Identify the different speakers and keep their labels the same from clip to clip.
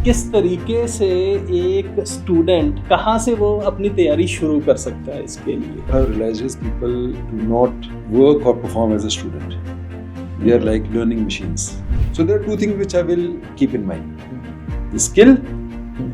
Speaker 1: किस तरीके से एक स्टूडेंट कहाँ से वो अपनी तैयारी शुरू कर सकता है इसके लिए?
Speaker 2: I realizes people do not work or perform as a student. They are like learning machines. So there are two things which I will keep in mind: the skill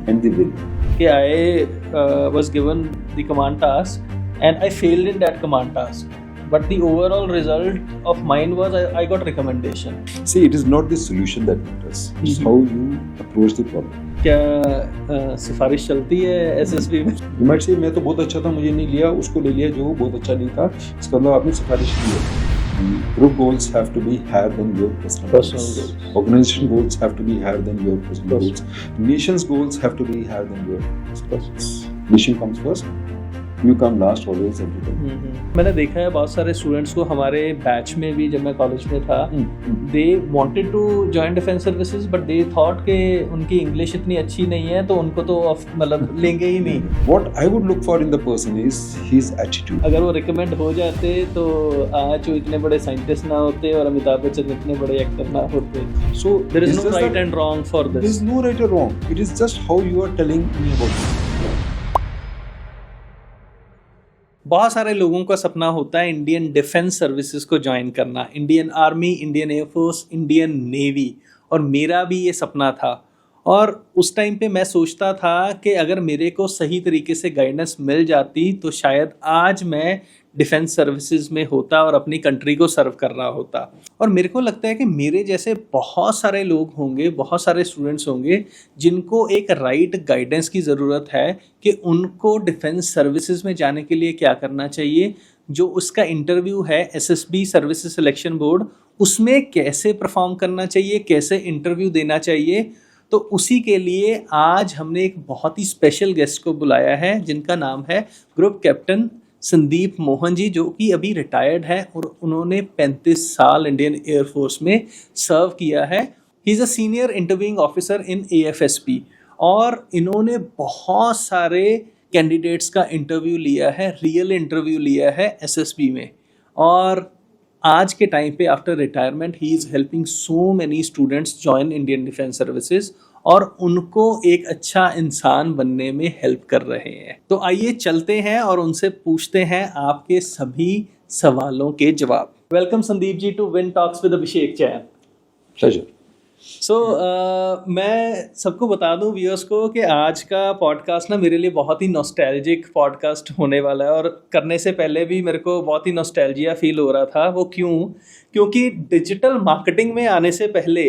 Speaker 2: and the will.
Speaker 1: कि I was given the command task and I failed in that command task. But the overall result of mine was I got recommendation.
Speaker 2: See, it is not the solution that matters. It's how you approach the problem.
Speaker 1: क्या सिफारिश चलती है SSB में?
Speaker 2: You might say मैं तो बहुत अच्छा था, मुझे नहीं लिया, उसको ले लिया जो बहुत अच्छा नहीं था. इसका मतलब आपने सिफारिश की है. Group goals have to be higher than your personal goals. Organization goals have to be higher than your personal goals. Nation's goals have to be higher than your personal goals. Nation comes first. You come last always every time.
Speaker 1: मैंने देखा है बहुत सारे students को हमारे batch में भी, जब मैं कॉलेज में था, they wanted to join defence services but they thought कि उनकी इंग्लिश इतनी अच्छी नहीं है तो उनको तो मतलब लेंगे ही नहीं.
Speaker 2: What I would look for in the person is his attitude.
Speaker 1: अगर वो रिकमेंड हो जाते तो आज वो इतने बड़े साइंटिस्ट ना होते और अमिताभ बच्चन इतने बड़े एक्टर ना होते.
Speaker 2: So
Speaker 1: there is no right and wrong for this.
Speaker 2: There is no right or wrong. It is just how you are telling me about it.
Speaker 1: बहुत सारे लोगों का सपना होता है इंडियन डिफेंस सर्विसेज को ज्वाइन करना, Indian army, Indian air force, Indian navy, और मेरा भी ये सपना था. और उस टाइम पे मैं सोचता था कि अगर मेरे को सही तरीके से गाइडेंस मिल जाती तो शायद आज मैं डिफेंस सर्विसेज में होता और अपनी कंट्री को सर्व कर रहा होता. और मेरे को लगता है कि मेरे जैसे बहुत सारे लोग होंगे, बहुत सारे स्टूडेंट्स होंगे जिनको एक राइट गाइडेंस की ज़रूरत है कि उनको डिफेंस सर्विसेज में जाने के लिए क्या करना चाहिए, जो उसका इंटरव्यू है SSB सर्विसेज सिलेक्शन बोर्ड, उसमें कैसे परफॉर्म करना चाहिए, कैसे इंटरव्यू देना चाहिए. तो उसी के लिए आज हमने एक बहुत ही स्पेशल गेस्ट को बुलाया है जिनका नाम है ग्रुप कैप्टन संदीप मोहन जी, जो कि अभी रिटायर्ड है और उन्होंने 35 साल इंडियन एयरफोर्स में सर्व किया है. He is a senior interviewing officer in AFSP और इन्होंने बहुत सारे कैंडिडेट्स का इंटरव्यू लिया है, रियल इंटरव्यू लिया है SSB में. और आज के टाइम पे after retirement he is helping so many students join Indian defence services और उनको एक अच्छा इंसान बनने में हेल्प कर रहे हैं. तो आइए चलते हैं और उनसे पूछते हैं आपके सभी सवालों के जवाब. Welcome Sandeep ji to Win Talks with Abhishek Jain.
Speaker 2: Pleasure.
Speaker 1: So मैं सबको बता दूं व्यूअर्स को कि आज का पॉडकास्ट ना मेरे लिए बहुत ही नॉस्टैल्जिक पॉडकास्ट होने वाला है. और करने से पहले भी मेरे को बहुत ही नॉस्टैल्जिया फील हो रहा था. वो क्योंकि डिजिटल मार्केटिंग में आने से पहले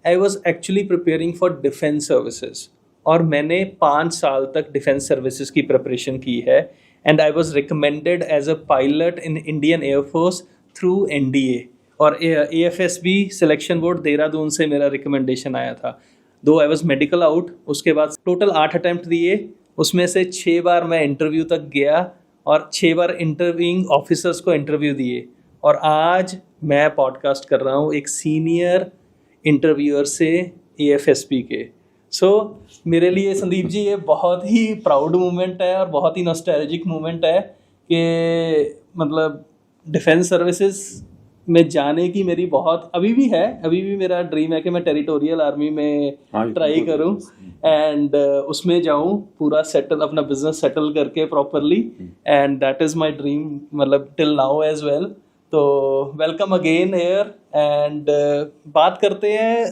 Speaker 1: I was actually preparing for defence services और मैंने 5 साल तक डिफेंस सर्विसेज की प्रिपरेशन की है. And I was recommended as a pilot in Indian Air Force through NDA और AFSB सिलेक्शन बोर्ड देहरादून से मेरा रिकमेंडेशन आया था. दो आई वॉज मेडिकल आउट. उसके बाद टोटल 8 अटैम्प्ट दिए, उसमें से 6 बार मैं इंटरव्यू तक गया और 6 बार इंटरव्यूइंग ऑफिसर्स को इंटरव्यू दिए. और आज मैं पॉडकास्ट कर रहा हूँ एक सीनियर इंटरव्यूअर से AFSP के. सो मेरे लिए संदीप जी ये बहुत ही प्राउड मोमेंट है और बहुत ही नॉस्टैल्जिक मोमेंट है कि मतलब डिफेंस सर्विसेज में जाने की मेरी बहुत अभी भी मेरा ड्रीम है कि मैं टेरिटोरियल आर्मी में ट्राई करूं एंड उसमें जाऊं, पूरा सेटल अपना बिजनेस सेटल करके properly. And that is my dream, मतलब टिल नाउ एज वेल. तो वेलकम अगेन हियर एंड बात करते हैं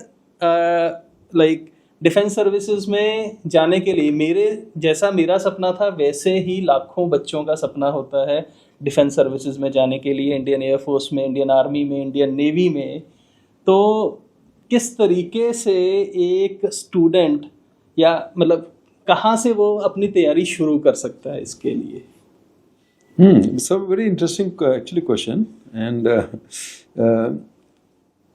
Speaker 1: लाइक डिफेंस सर्विसेज में जाने के लिए. मेरा सपना था वैसे ही लाखों बच्चों का सपना होता है डिफेंस सर्विसेज में जाने के लिए, इंडियन एयरफोर्स में, इंडियन आर्मी में, इंडियन नेवी में. तो किस तरीके से एक स्टूडेंट या मतलब कहाँ से वो अपनी तैयारी शुरू कर सकता है इसके लिए?
Speaker 2: It's a very interesting actually question and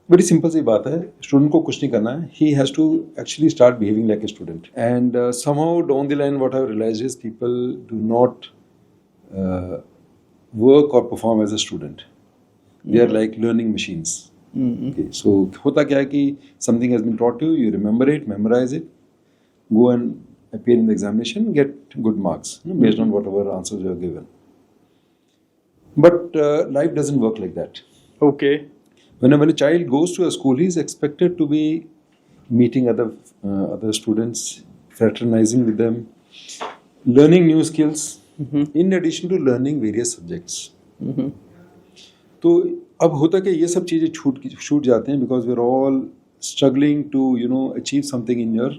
Speaker 2: very simple सी बात है. स्टूडेंट को कुछ नहीं करना है. He has to actually start behaving like a student and somehow down the line what I've realized is people do not work or perform as a student. They are like learning machines. Okay, so होता क्या है कि something has been taught to you, you remember it, memorize it, go and appear in the examination, get good marks based on whatever answers you are given. But life doesn't work like that.
Speaker 1: Okay.
Speaker 2: When a child goes to a school, he is expected to be meeting other students, fraternizing with them, learning new skills, in addition to learning various subjects. तो अब होता कि ये सब चीज़ें छूट जाते हैं because we're all struggling to achieve something in your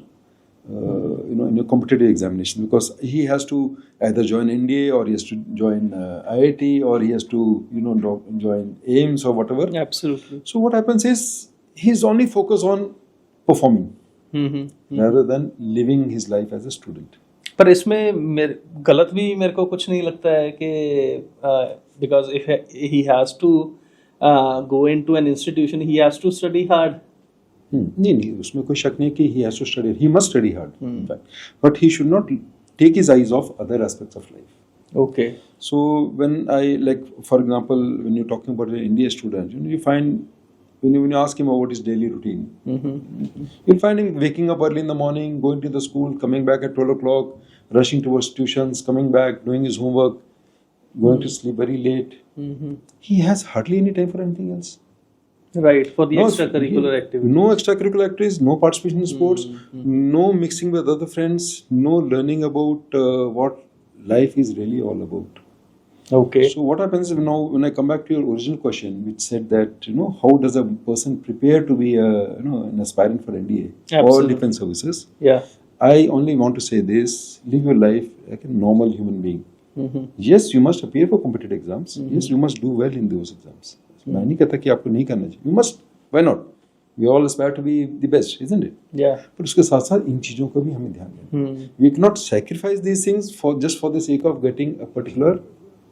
Speaker 2: in your competitive examination, because he has to either join NDA or he has to join IIT or he has to join AIMS or whatever.
Speaker 1: Absolutely.
Speaker 2: So what happens is he's only focused on performing rather than living his life as a student.
Speaker 1: पर इसमें गलत भी मेरे को कुछ नहीं लगता है कि because if he has to go into an institution, he has to study hard.
Speaker 2: नहीं उसमें कोई शक नहीं कि he has to study, he must study hard in fact, but he should not take his eyes off other aspects of life.
Speaker 1: Okay.
Speaker 2: So when I, like for example, when you're talking about an India student, you find when you ask him about his daily routine, you'll find him waking up early in the morning, going to the school, coming back at 12 o'clock, rushing towards tuitions, coming back, doing his homework, going to sleep very late. He has hardly any time for anything else.
Speaker 1: Right, for the extracurricular activities.
Speaker 2: No extracurricular activities, no participation in sports, no mixing with other friends, no learning about what life is really all about.
Speaker 1: Okay.
Speaker 2: So what happens is now when I come back to your original question, which said that how does a person prepare to be an aspirant for NDA or defense services?
Speaker 1: Yeah.
Speaker 2: I only want to say this: live your life like a normal human being. Yes, you must appear for competitive exams. Yes, you must do well in those exams. मैं नहीं कहता कि आपको नहीं करना चाहिए. You must. Why not? We all aspire to be the best, isn't it?
Speaker 1: Yeah.
Speaker 2: पर उसके साथ साथ इन चीजों का भी हमें ध्यान देना. We cannot sacrifice these things for the sake of getting a particular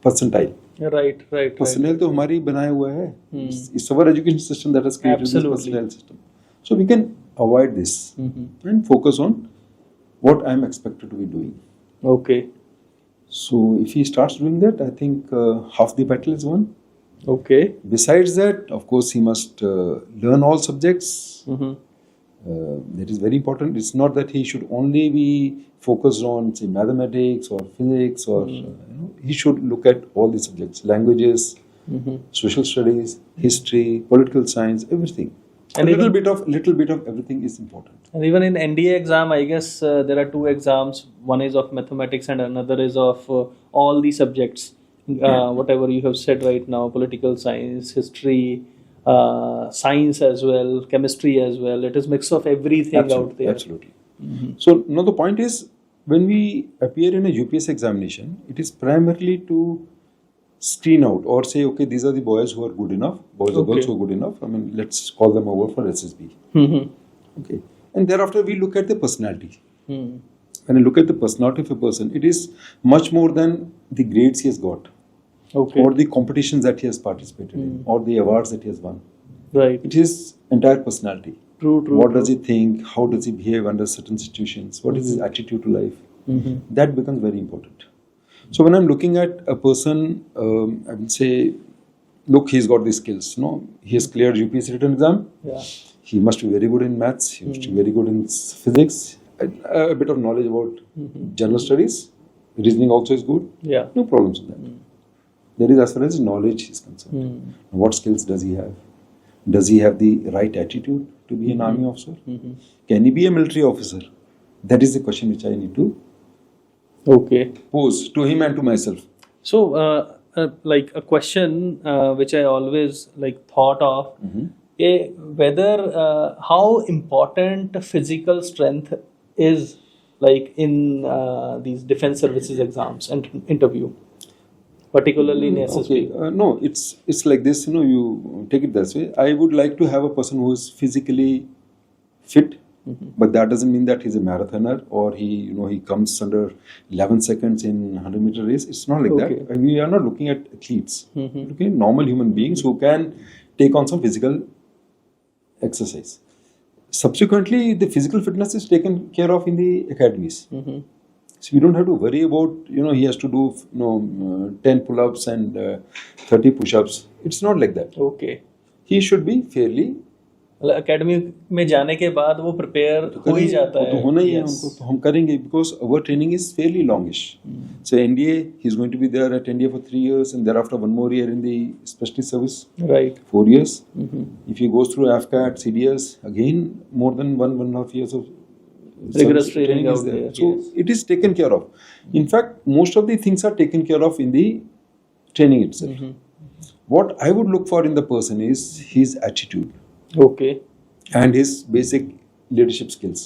Speaker 2: percentile.
Speaker 1: Right.
Speaker 2: Percentile तो हमारी बनाया हुआ है. It's our education system that has created this percentile system. So we can avoid this and focus on what I'm expected to be doing.
Speaker 1: Okay.
Speaker 2: So if he starts doing that, I think half the battle is won.
Speaker 1: Okay.
Speaker 2: Besides that, of course, he must learn all subjects. That is very important. It's not that he should only be focused on, say, mathematics or physics, or he should look at all the subjects: languages, social studies, history, political science, everything. And a little bit of everything is important.
Speaker 1: And even in NDA exam, I guess there are two exams. One is of mathematics and another is of all the subjects. Whatever you have said right now, political science, history, science as well, chemistry as well. It is mix of everything out there.
Speaker 2: Absolutely. So now the point is, when we appear in a UPS examination, it is primarily to screen out or say, okay, these are the boys who are good enough, boys or girls who are good enough. I mean, let's call them over for SSB. Okay. And thereafter we look at the personality. When I look at the personality of a person, it is much more than the grades he has got, or the competitions that he has participated in, or the awards that he has won.
Speaker 1: Right.
Speaker 2: It is entire personality.
Speaker 1: True.
Speaker 2: What does he think? How does he behave under certain situations? What is his attitude to life? That becomes very important. So when I'm looking at a person, I would say, look, he's got these skills. He has cleared UPSC written exam.
Speaker 1: Yeah.
Speaker 2: He must be very good in maths. He must be very good in physics. A bit of knowledge about general studies. Reasoning also is good.
Speaker 1: Yeah.
Speaker 2: No problems with that. That is as far as knowledge is concerned. What skills does he have? Does he have the right attitude to be an army officer? Can he be a military officer? That is the question which I need to pose to him and to myself.
Speaker 1: So, like a question which I always thought of, whether how important physical strength is in these defense services exams and interview, particularly in SSB.
Speaker 2: No, it's like this. You take it this way. I would like to have a person who is physically fit, but that doesn't mean that he's a marathoner or he comes under 11 seconds in 100-meter race. It's not like that. We are not looking at athletes. We're looking at normal human beings who can take on some physical exercise. Subsequently, the physical fitness is taken care of in the academies. So you don't have to worry about, he has to do 10 pull-ups and 30 push-ups. It's not like that.
Speaker 1: Okay.
Speaker 2: He should be fairly
Speaker 1: academy में जाने के बाद वो prepare हो ही जाता है।
Speaker 2: तो होना ही है
Speaker 1: Yes.
Speaker 2: उनको, तो हम करेंगे because our training is fairly longish. So NDA, he's going to be there at NDA for 3 years and thereafter 1 more year in the specialist service,
Speaker 1: Right.
Speaker 2: 4 years. If he goes through AFCAT, CDS, again more than 1.5 years of
Speaker 1: Rigorous
Speaker 2: service
Speaker 1: training
Speaker 2: is
Speaker 1: out
Speaker 2: there.
Speaker 1: there,
Speaker 2: So
Speaker 1: yes.
Speaker 2: it is taken care of. In fact, most of the things are taken care of in the training itself. What I would look for in the person is his attitude
Speaker 1: Okay.
Speaker 2: and his basic leadership skills.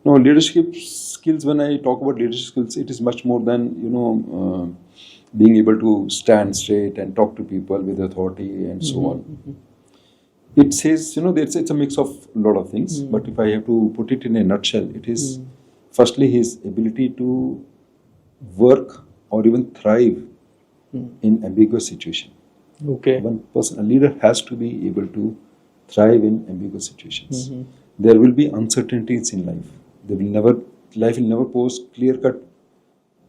Speaker 2: Now, leadership skills, when I talk about leadership skills, it is much more than, being able to stand straight and talk to people with authority and so on. It says, it's a mix of a lot of things, but if I have to put it in a nutshell, it is firstly his ability to work or even thrive in ambiguous situation.
Speaker 1: Okay.
Speaker 2: One person, a leader has to be able to thrive in ambiguous situations. There will be uncertainties in life. Life will never pose clear-cut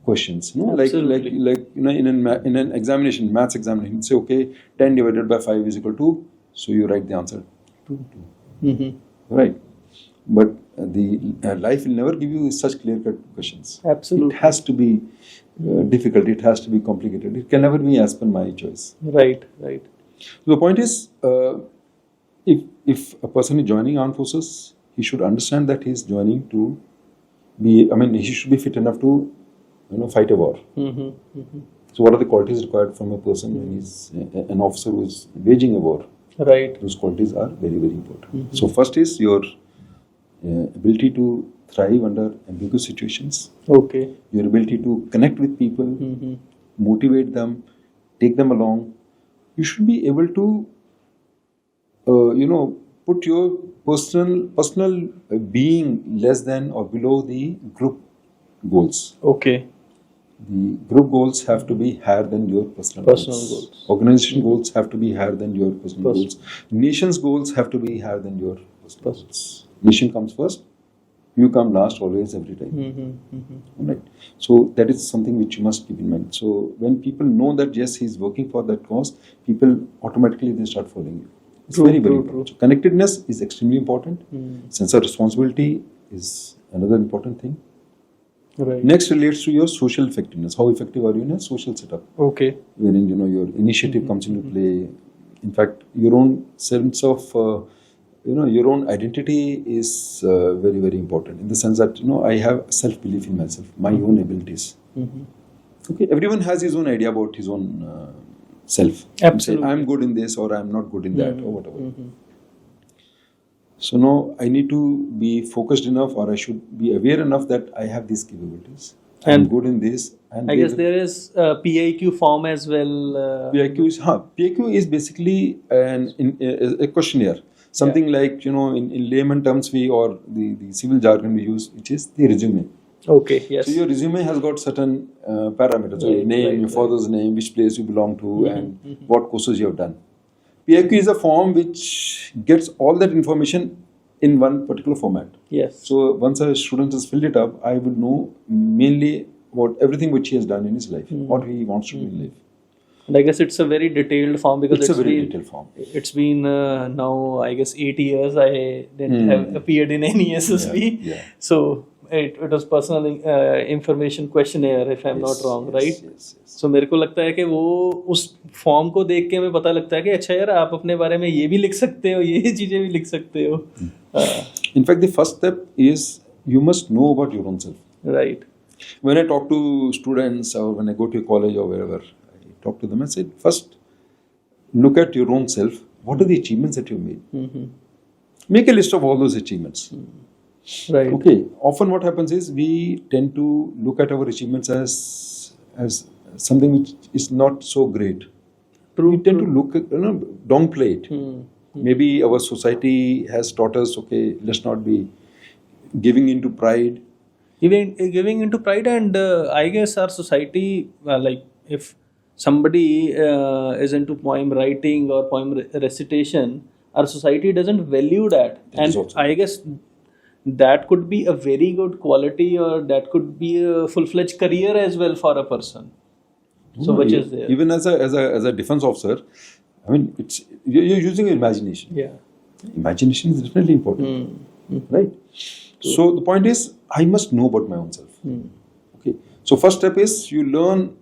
Speaker 2: questions.
Speaker 1: Absolutely.
Speaker 2: In an examination, maths examination, say, okay, 10 divided by 5 is equal to, so you write the answer 2. Right? But the life will never give you such clear-cut questions.
Speaker 1: Absolutely.
Speaker 2: It has to be difficult. It has to be complicated. It can never be as per my choice.
Speaker 1: Right.
Speaker 2: So the point is, if a person is joining armed forces, he should understand that he is joining to he should be fit enough to, fight a war. So what are the qualities required from a person when he's an officer who is waging a war?
Speaker 1: Right.
Speaker 2: Those qualities are very, very important. So first is your ability to thrive under ambiguous situations.
Speaker 1: Okay.
Speaker 2: Your ability to connect with people, motivate them, take them along. You should be able to, put your personal being less than or below the group goals.
Speaker 1: Okay.
Speaker 2: The group goals have to be higher than your personal
Speaker 1: goals.
Speaker 2: Organization goals have to be higher than your personal goals. Nation's goals have to be higher than your personal goals. Nation comes first. You come last always, every time. Right? So that is something which you must keep in mind. So when people know that yes, he's working for that cause, people automatically they start following you. It's very, very important. So connectedness is extremely important. Sense of responsibility is another important thing.
Speaker 1: Right.
Speaker 2: Next relates to your social effectiveness. How effective are you in a social setup?
Speaker 1: Okay.
Speaker 2: Wherein your initiative comes into play. In fact, your own sense of your own identity is very, very important in the sense that I have self-belief in myself, my own abilities. Okay, everyone has his own idea about his own self.
Speaker 1: Absolutely.
Speaker 2: Say, I'm good in this or I'm not good in that or whatever. So now I need to be focused enough, or I should be aware enough that I have these capabilities. I'm
Speaker 1: And
Speaker 2: good in this. And
Speaker 1: I guess there is a PIQ form as well.
Speaker 2: PIQ is basically a questionnaire. Something like, in layman terms or the civil jargon we use, which is the resume.
Speaker 1: Okay, yes.
Speaker 2: So your resume has got certain parameters. So your name, your father's name, which place you belong to, and what courses you have done. PIQ is a form which gets all that information in one particular format.
Speaker 1: Yes.
Speaker 2: So once a student has filled it up, I would know mainly about everything which he has done in his life, what he wants to do in life.
Speaker 1: And I guess it's a very detailed form because
Speaker 2: It's a very detailed form.
Speaker 1: It's been now, I guess, 8 years. I didn't have appeared in any SSB.
Speaker 2: Yeah.
Speaker 1: So it was personal information questionnaire, if I'm not wrong, right?
Speaker 2: Yes.
Speaker 1: So मेरे को लगता है कि वो उस form को देख के हमें पता लगता है कि अच्छा यार आप अपने बारे में ये भी लिख सकते हो, ये चीज़ें भी लिख सकते हो.
Speaker 2: In fact, the first step is you must know about your own self.
Speaker 1: Right.
Speaker 2: When I talk to students or when I go to a college or wherever, I talk to them and say, first, look at your own self. What are the achievements that you've made? Make a list of all those achievements.
Speaker 1: Right.
Speaker 2: Okay. Often what happens is we tend to look at our achievements as something which is not so great.
Speaker 1: True.
Speaker 2: We tend to look at, downplay it. Maybe our society has taught us, okay, let's not be giving into pride.
Speaker 1: Giving into pride, and I guess our society, like if somebody is into poem writing or poem recitation, our society doesn't value that. And I guess that could be a very good quality, or that could be a full-fledged career as well for a person. So which is there?
Speaker 2: Even as a defense officer, I mean, you're using your imagination.
Speaker 1: Yeah.
Speaker 2: Imagination is definitely important, right? So the point is, I must know about my own self. Okay. So first step is you learn,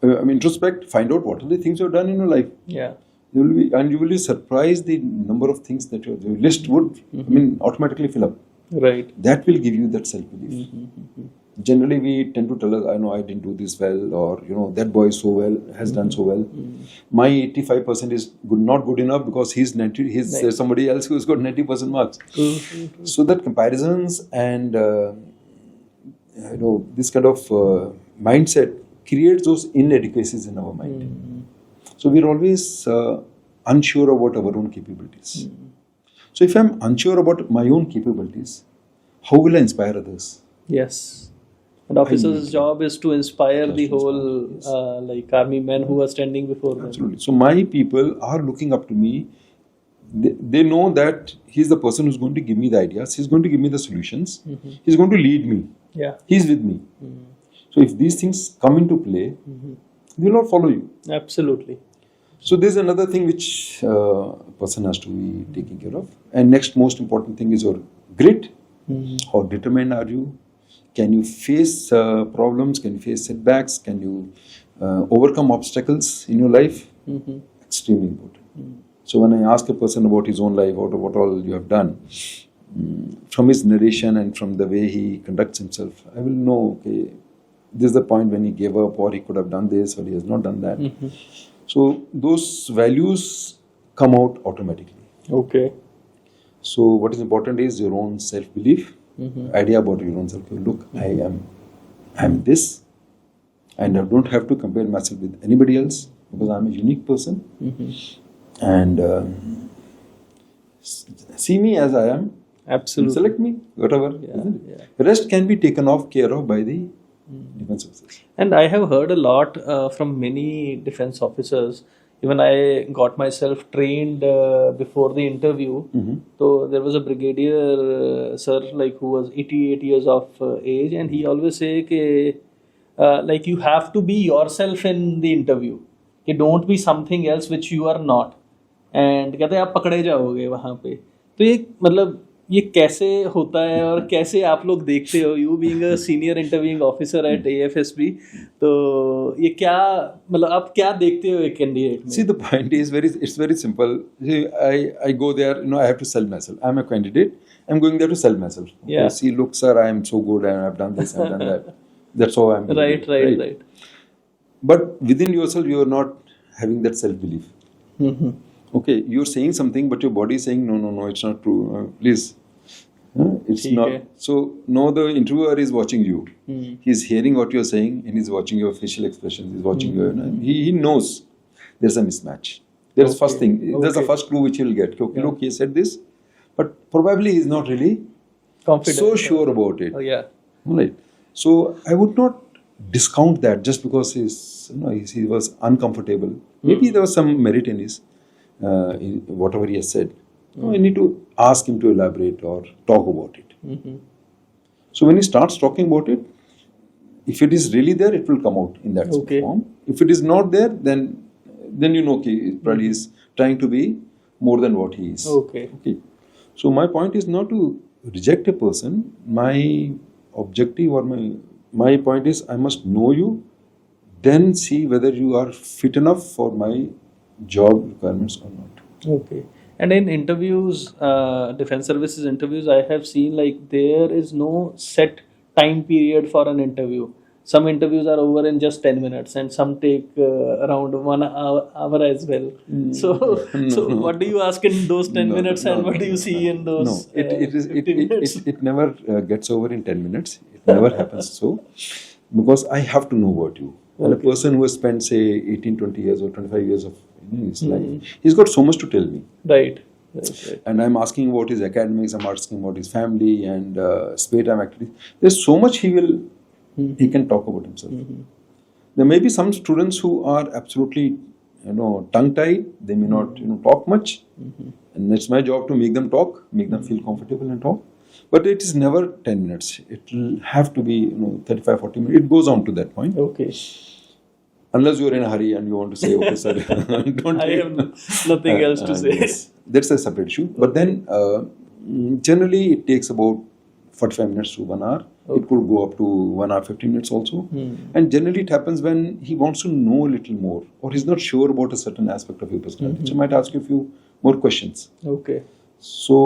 Speaker 2: introspect, find out what are the things you've done in your life.
Speaker 1: Yeah.
Speaker 2: You will be surprised the number of things that your list would, automatically fill up.
Speaker 1: Right.
Speaker 2: That will give you that self-belief. Generally, we tend to tell us, I know I didn't do this well, or that boy is so well, has done so well. My 85% is not good enough because he's 90. There's somebody else who's got 90% marks. So that comparisons and this kind of mindset creates those inadequacies in our mind. So we're always unsure about our own capabilities. So if I'm unsure about my own capabilities, how will I inspire others?
Speaker 1: Yes. And officer's job is to inspire the whole army men who are standing before them.
Speaker 2: Absolutely. So my people are looking up to me. They know that he's the person who's going to give me the ideas. He's going to give me the solutions. He's going to lead me.
Speaker 1: Yeah.
Speaker 2: He's with me. So if these things come into play, they will all follow you.
Speaker 1: Absolutely.
Speaker 2: So there's another thing which a person has to be taking care of. And next most important thing is your grit. How determined are you? Can you face problems? Can you face setbacks? Can you overcome obstacles in your life? Extremely important. So when I ask a person about his own life, what all you have done, from his narration and from the way he conducts himself, I will know, okay, this is the point when he gave up, or he could have done this, or he has not done that. So those values come out automatically.
Speaker 1: Okay.
Speaker 2: So what is important is your own self-belief, idea about your own self. Look, I am this, and I don't have to compare myself with anybody else because I'm a unique person. And see me as I am.
Speaker 1: Absolutely.
Speaker 2: Select me, whatever. The rest can be taken care of by the defense officers.
Speaker 1: And I have heard a lot from many defense officers. Even I got myself trained before the interview. So there was a brigadier sir, who was 88 years of age, and he always say that you have to be yourself in the interview. Don't be something else which you are not. And कहते हैं आप पकड़े जाओगे वहाँ पे. तो ये कैसे होता है और कैसे आप लोग देखते हो, you being a senior interviewing officer eight AFSB, तो ये क्या आप क्या देखते हो एक कैंडिडेट में?
Speaker 2: See, the point is it's very simple. See, I go there, I have to sell myself. I'm a candidate. I'm going there to sell myself.
Speaker 1: Yeah.
Speaker 2: See, look, sir, I am so good and I've done this, I've done that. That's how I'm.
Speaker 1: Right.
Speaker 2: But within yourself, you are not having that self-belief. Okay, you're saying something, but your body is saying, no, it's not true. Please. It's not. So, no, the interviewer is watching you. He's hearing what you're saying and he's watching your facial expressions. He's watching your. He knows there's a mismatch. There's first thing. There's the first clue which he'll get. Okay, look, he said this, but probably he's not really
Speaker 1: confident,
Speaker 2: so sure about it.
Speaker 1: Oh, yeah.
Speaker 2: Right. So, I would not discount that just because he was uncomfortable. Maybe there was some merit in his in whatever he has said. I need to ask him to elaborate or talk about it. So when he starts talking about it, if it is really there, it will come out in that form. If it is not there, then he probably is trying to be more than what he is.
Speaker 1: Okay.
Speaker 2: So my point is not to reject a person. My objective or my point is I must know you, then see whether you are fit enough for my job requirements or not.
Speaker 1: Okay. And in interviews, defense services interviews, I have seen there is no set time period for an interview. Some interviews are over in just 10 minutes and some take around 1 hour as well. So what do you ask in those 10 minutes and what do you see in those 15 minutes?
Speaker 2: It never gets over in 10 minutes. It never happens so. Because I have to know about you. And a person who has spent, say, 18, 20 years or 25 years of his life, he's got so much to tell me.
Speaker 1: Right.
Speaker 2: And I'm asking about his academics, I'm asking about his family and spare time activities. There's so much he can talk about himself. There may be some students who are absolutely, tongue-tied. They may not, talk much. And it's my job to make them talk, make them feel comfortable and talk. But it is never 10 minutes. It will have to be 35, 40 minutes. It goes on to that point.
Speaker 1: Okay.
Speaker 2: unless you're in a hurry and you want to say, okay, sir, don't
Speaker 1: I
Speaker 2: take.
Speaker 1: have nothing else to say.
Speaker 2: Yes, that's a separate issue. But then generally it takes about 45 minutes to 1 hour. It could go up to 1 hour 15 minutes also. And generally it happens when he wants to know a little more, or he's not sure about a certain aspect of your personality. So he might ask you a few more questions.
Speaker 1: Okay.
Speaker 2: So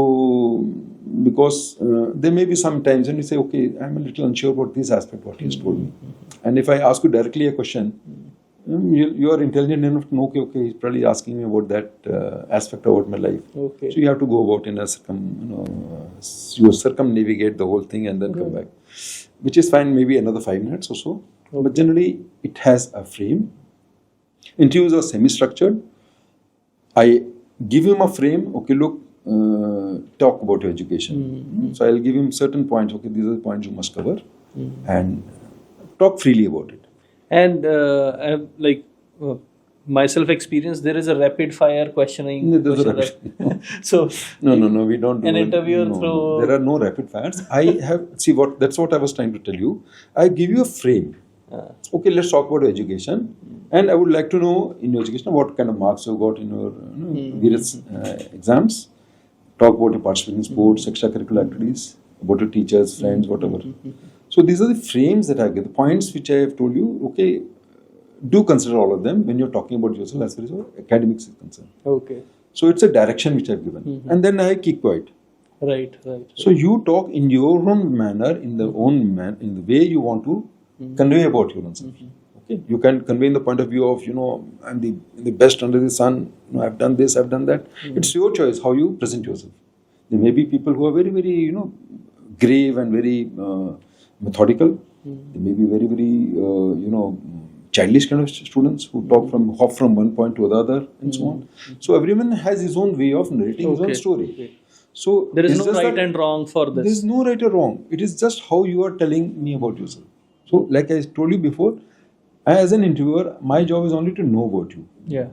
Speaker 2: because there may be some times when you say, okay, I'm a little unsure about this aspect what he has told me. And if I ask you directly a question, you are intelligent enough to know, okay, he's probably asking me about that aspect about my life.
Speaker 1: Okay.
Speaker 2: So you have to go about in a you circumnavigate the whole thing and then come back, which is fine, maybe another 5 minutes or so. But generally, it has a frame. Interviews are semi-structured. I give him a frame. Okay, look, talk about your education. So I'll give him certain points. Okay, these are the points you must cover, and talk freely about it.
Speaker 1: And like myself experience, there is a rapid fire questioning.
Speaker 2: No, there's a rapid.
Speaker 1: So
Speaker 2: No, we don't do
Speaker 1: an
Speaker 2: it.
Speaker 1: interviewer
Speaker 2: No,
Speaker 1: through-
Speaker 2: there are no rapid fires. That's what I was trying to tell you. I give you a frame. Okay, let's talk about education. And I would like to know in your education what kind of marks you got in your various exams. Talk about your participation in sports, extracurricular activities, about your teachers, friends, whatever. So these are the frames that I give, the points which I have told you. Okay, do consider all of them when you're talking about yourself as far as your academics is concerned.
Speaker 1: Okay.
Speaker 2: So it's a direction which I've given. And then I keep quiet.
Speaker 1: Right.
Speaker 2: So you talk in your own manner, in the way you want to convey about your own self. Okay, you can convey in the point of view of, I'm the best under the sun. I've done this, I've done that. It's your choice how you present yourself. There may be people who are very, very, grave and very methodical. There may be very, very, childish kind of students who hop from one point to the other and so on. So everyone has his own way of narrating his own story.
Speaker 1: Okay.
Speaker 2: So
Speaker 1: There is
Speaker 2: it's
Speaker 1: no
Speaker 2: just
Speaker 1: right
Speaker 2: that
Speaker 1: and wrong for this.
Speaker 2: there is no right or wrong. It is just how you are telling me about yourself. So like I told you before, as an interviewer, my job is only to know about you.
Speaker 1: Yeah.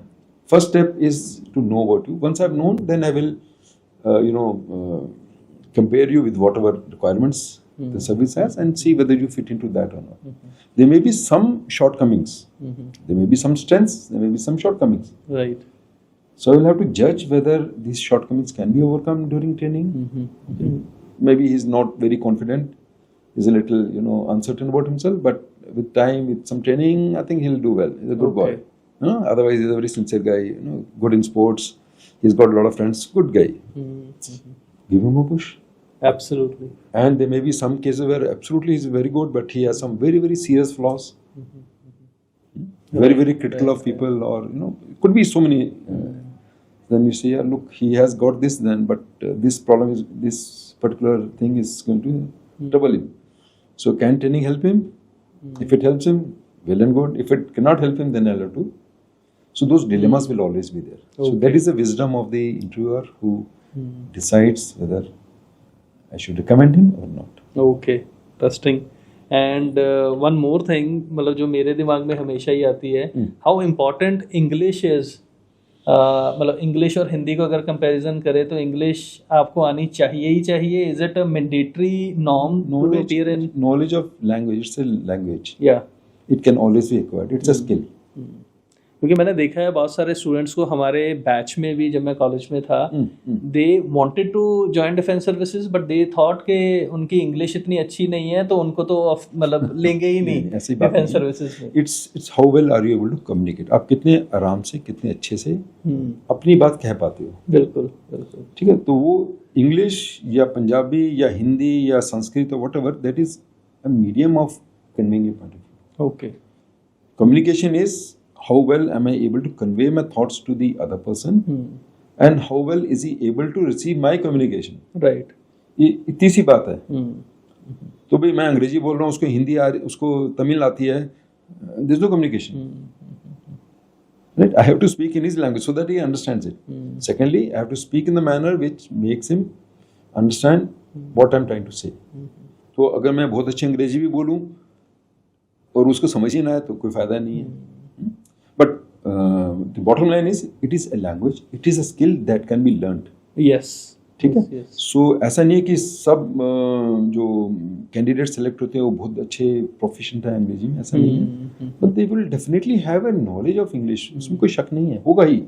Speaker 2: First step is to know about you. Once I've known, then I will, compare you with whatever requirements the service has and see whether you fit into that or not. There may be some shortcomings. There may be some strengths. There may be some shortcomings.
Speaker 1: Right.
Speaker 2: So I will have to judge whether these shortcomings can be overcome during training. Okay. Maybe he's not very confident. He's a little, uncertain about himself. But with time, with some training, I think he'll do well. He's a good boy. Otherwise, he's a very sincere guy. Good in sports. He's got a lot of friends. Good guy. Give him a push.
Speaker 1: Absolutely.
Speaker 2: And there may be some cases where absolutely he's very good, but he has some very, very serious flaws. Very, very critical of people, or it could be so many. Then you say, look, he has got this, but this particular thing is going to trouble him. So can training help him? If it helps him, well and good. If it cannot help him, then I'll have to. So those dilemmas will always be there. So that is the wisdom of the interviewer who decides whether I should recommend him or not.
Speaker 1: Okay, interesting. And one more thing, मतलब जो मेरे दिमाग में हमेशा ही आती है, how important English is. मतलब English और हिंदी को अगर कंपैरिजन करें तो इंग्लिश आपको आनी चाहिए ही चाहिए. Is it a mandatory norm to appear in?
Speaker 2: Knowledge of language, it's a language.
Speaker 1: Yeah.
Speaker 2: It can always be acquired. It's a skill.
Speaker 1: क्योंकि मैंने देखा है बहुत सारे स्टूडेंट्स को हमारे बैच में भी, जब मैं कॉलेज में था, they wanted to join defence services but they thought कि उनकी इंग्लिश इतनी अच्छी नहीं है तो उनको तो मतलब लेंगे ही नहीं डिफेंस सर्विसेज में.
Speaker 2: It's how well are you able to communicate. आप कितने आराम से, कितने अच्छे से अपनी बात कह पाते हो.
Speaker 1: बिल्कुल बिल्कुल.
Speaker 2: ठीक है, तो वो इंग्लिश या पंजाबी या हिंदी या संस्कृत और whatever, that is a medium of conveying your point of view.
Speaker 1: Okay.
Speaker 2: Communication is how well am I able to convey my thoughts to the other person, and how well is he able to receive my communication.
Speaker 1: Right.
Speaker 2: ये इतनी सी बात है. तो भाई मैं अंग्रेजी बोल रहा हूँ, उसको हिंदी उसको तमिल आती है, there is no communication. Right? I have to speak in his language so that he understands it. Secondly, I have to speak in the manner which makes him understand what I'm trying to say. तो अगर मैं बहुत अच्छी अंग्रेजी भी बोलूँ और उसको समझ ही ना आए तो कोई फायदा नहीं है. But the bottom line is, it is a language, it is a skill that can be learned.
Speaker 1: Yes.
Speaker 2: ठीक है. सो ऐसा नहीं है कि सब जो कैंडिडेट सेलेक्ट होते हैं वो बहुत अच्छे प्रोफिशिएंट है अंग्रेजी में, ऐसा नहीं है, but they will definitely have a knowledge of English, उसमें कोई शक नहीं है, होगा ही,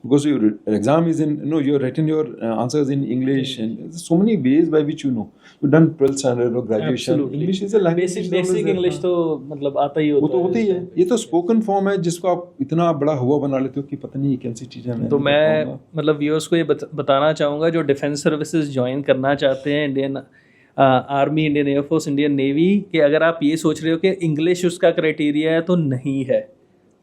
Speaker 2: because your exam is in, you're written your answers in English, and there's so many ways by which you've done 12th standard or graduation.
Speaker 1: Absolutely.
Speaker 2: English is a language,
Speaker 1: basic English तो मतलब आता ही
Speaker 2: वो
Speaker 1: होता
Speaker 2: तो
Speaker 1: है।
Speaker 2: होती ही है, ये तो स्पोकन फॉर्म है जिसको आप इतना बड़ा हुआ बना लेते हो कि पता नहीं कौन सी चीज़ें हैं।
Speaker 1: तो मैं मतलब व्यूअर्स को ये बताना चाहूँगा जो डिफेंस सर्विसेज ज्वाइन करना चाहते हैं, Indian army, Indian air force, Indian navy, कि अगर आप ये सोच रहे हो कि इंग्लिश उसका क्राइटेरिया है, तो नहीं है,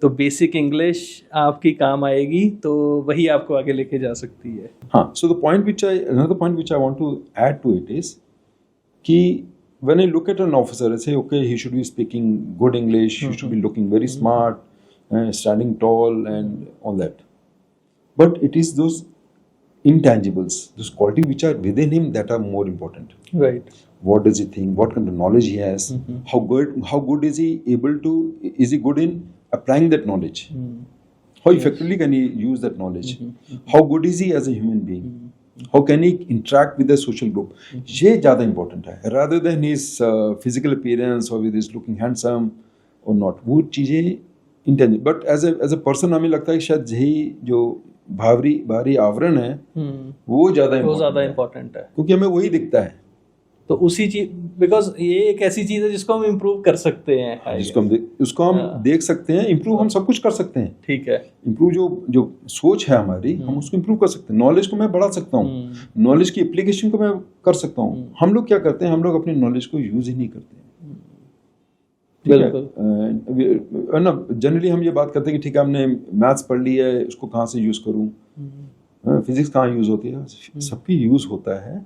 Speaker 1: तो बेसिक इंग्लिश आपकी काम आएगी, तो वही आपको आगे लेके जा सकती है।
Speaker 2: हाँ, so the point which another point which I want to add to it is कि when I look at an officer, I say okay, he should be speaking good English, he should be looking very smart, standing tall and all that, but it is those intangibles, those qualities which are within him that are more important.
Speaker 1: Right.
Speaker 2: What does he think? What kind of knowledge he has? How good is he able to? Is he good in applying that knowledge? How effectively can he use that knowledge? How good is he as a human being? How can he interact with the social group? ये ज़्यादा important है, rather than his physical appearance or with his looking handsome or not. वो चीज़ें intangible. But as a person हमें लगता है कि शायद यही जो बाहरी आवरण है वो ज़्यादा
Speaker 1: इम्पोर्टेंट है,
Speaker 2: क्योंकि हमें वही दिखता है।
Speaker 1: तो उसी चीज, बिकॉज ये एक ऐसी चीज है जिसको हम इम्प्रूव कर सकते हैं,
Speaker 2: उसको हम देख सकते हैं, इम्प्रूव हम सब कुछ कर सकते हैं।
Speaker 1: ठीक है,
Speaker 2: इम्प्रूव जो सोच है हमारी, हम उसको इम्प्रूव कर सकते हैं। नॉलेज को मैं बढ़ा सकता हूँ, नॉलेज की एप्लीकेशन को मैं कर सकता हूँ। हम लोग क्या करते हैं, हम लोग अपनी नॉलेज को यूज ही नहीं करते। बिल्कुल ना, जनरली हम ये बात करते हैं कि ठीक है हमने मैथ्स पढ़ ली है, उसको कहाँ से यूज करूँ, फिजिक्स कहाँ यूज होती है, सबकी यूज होता है।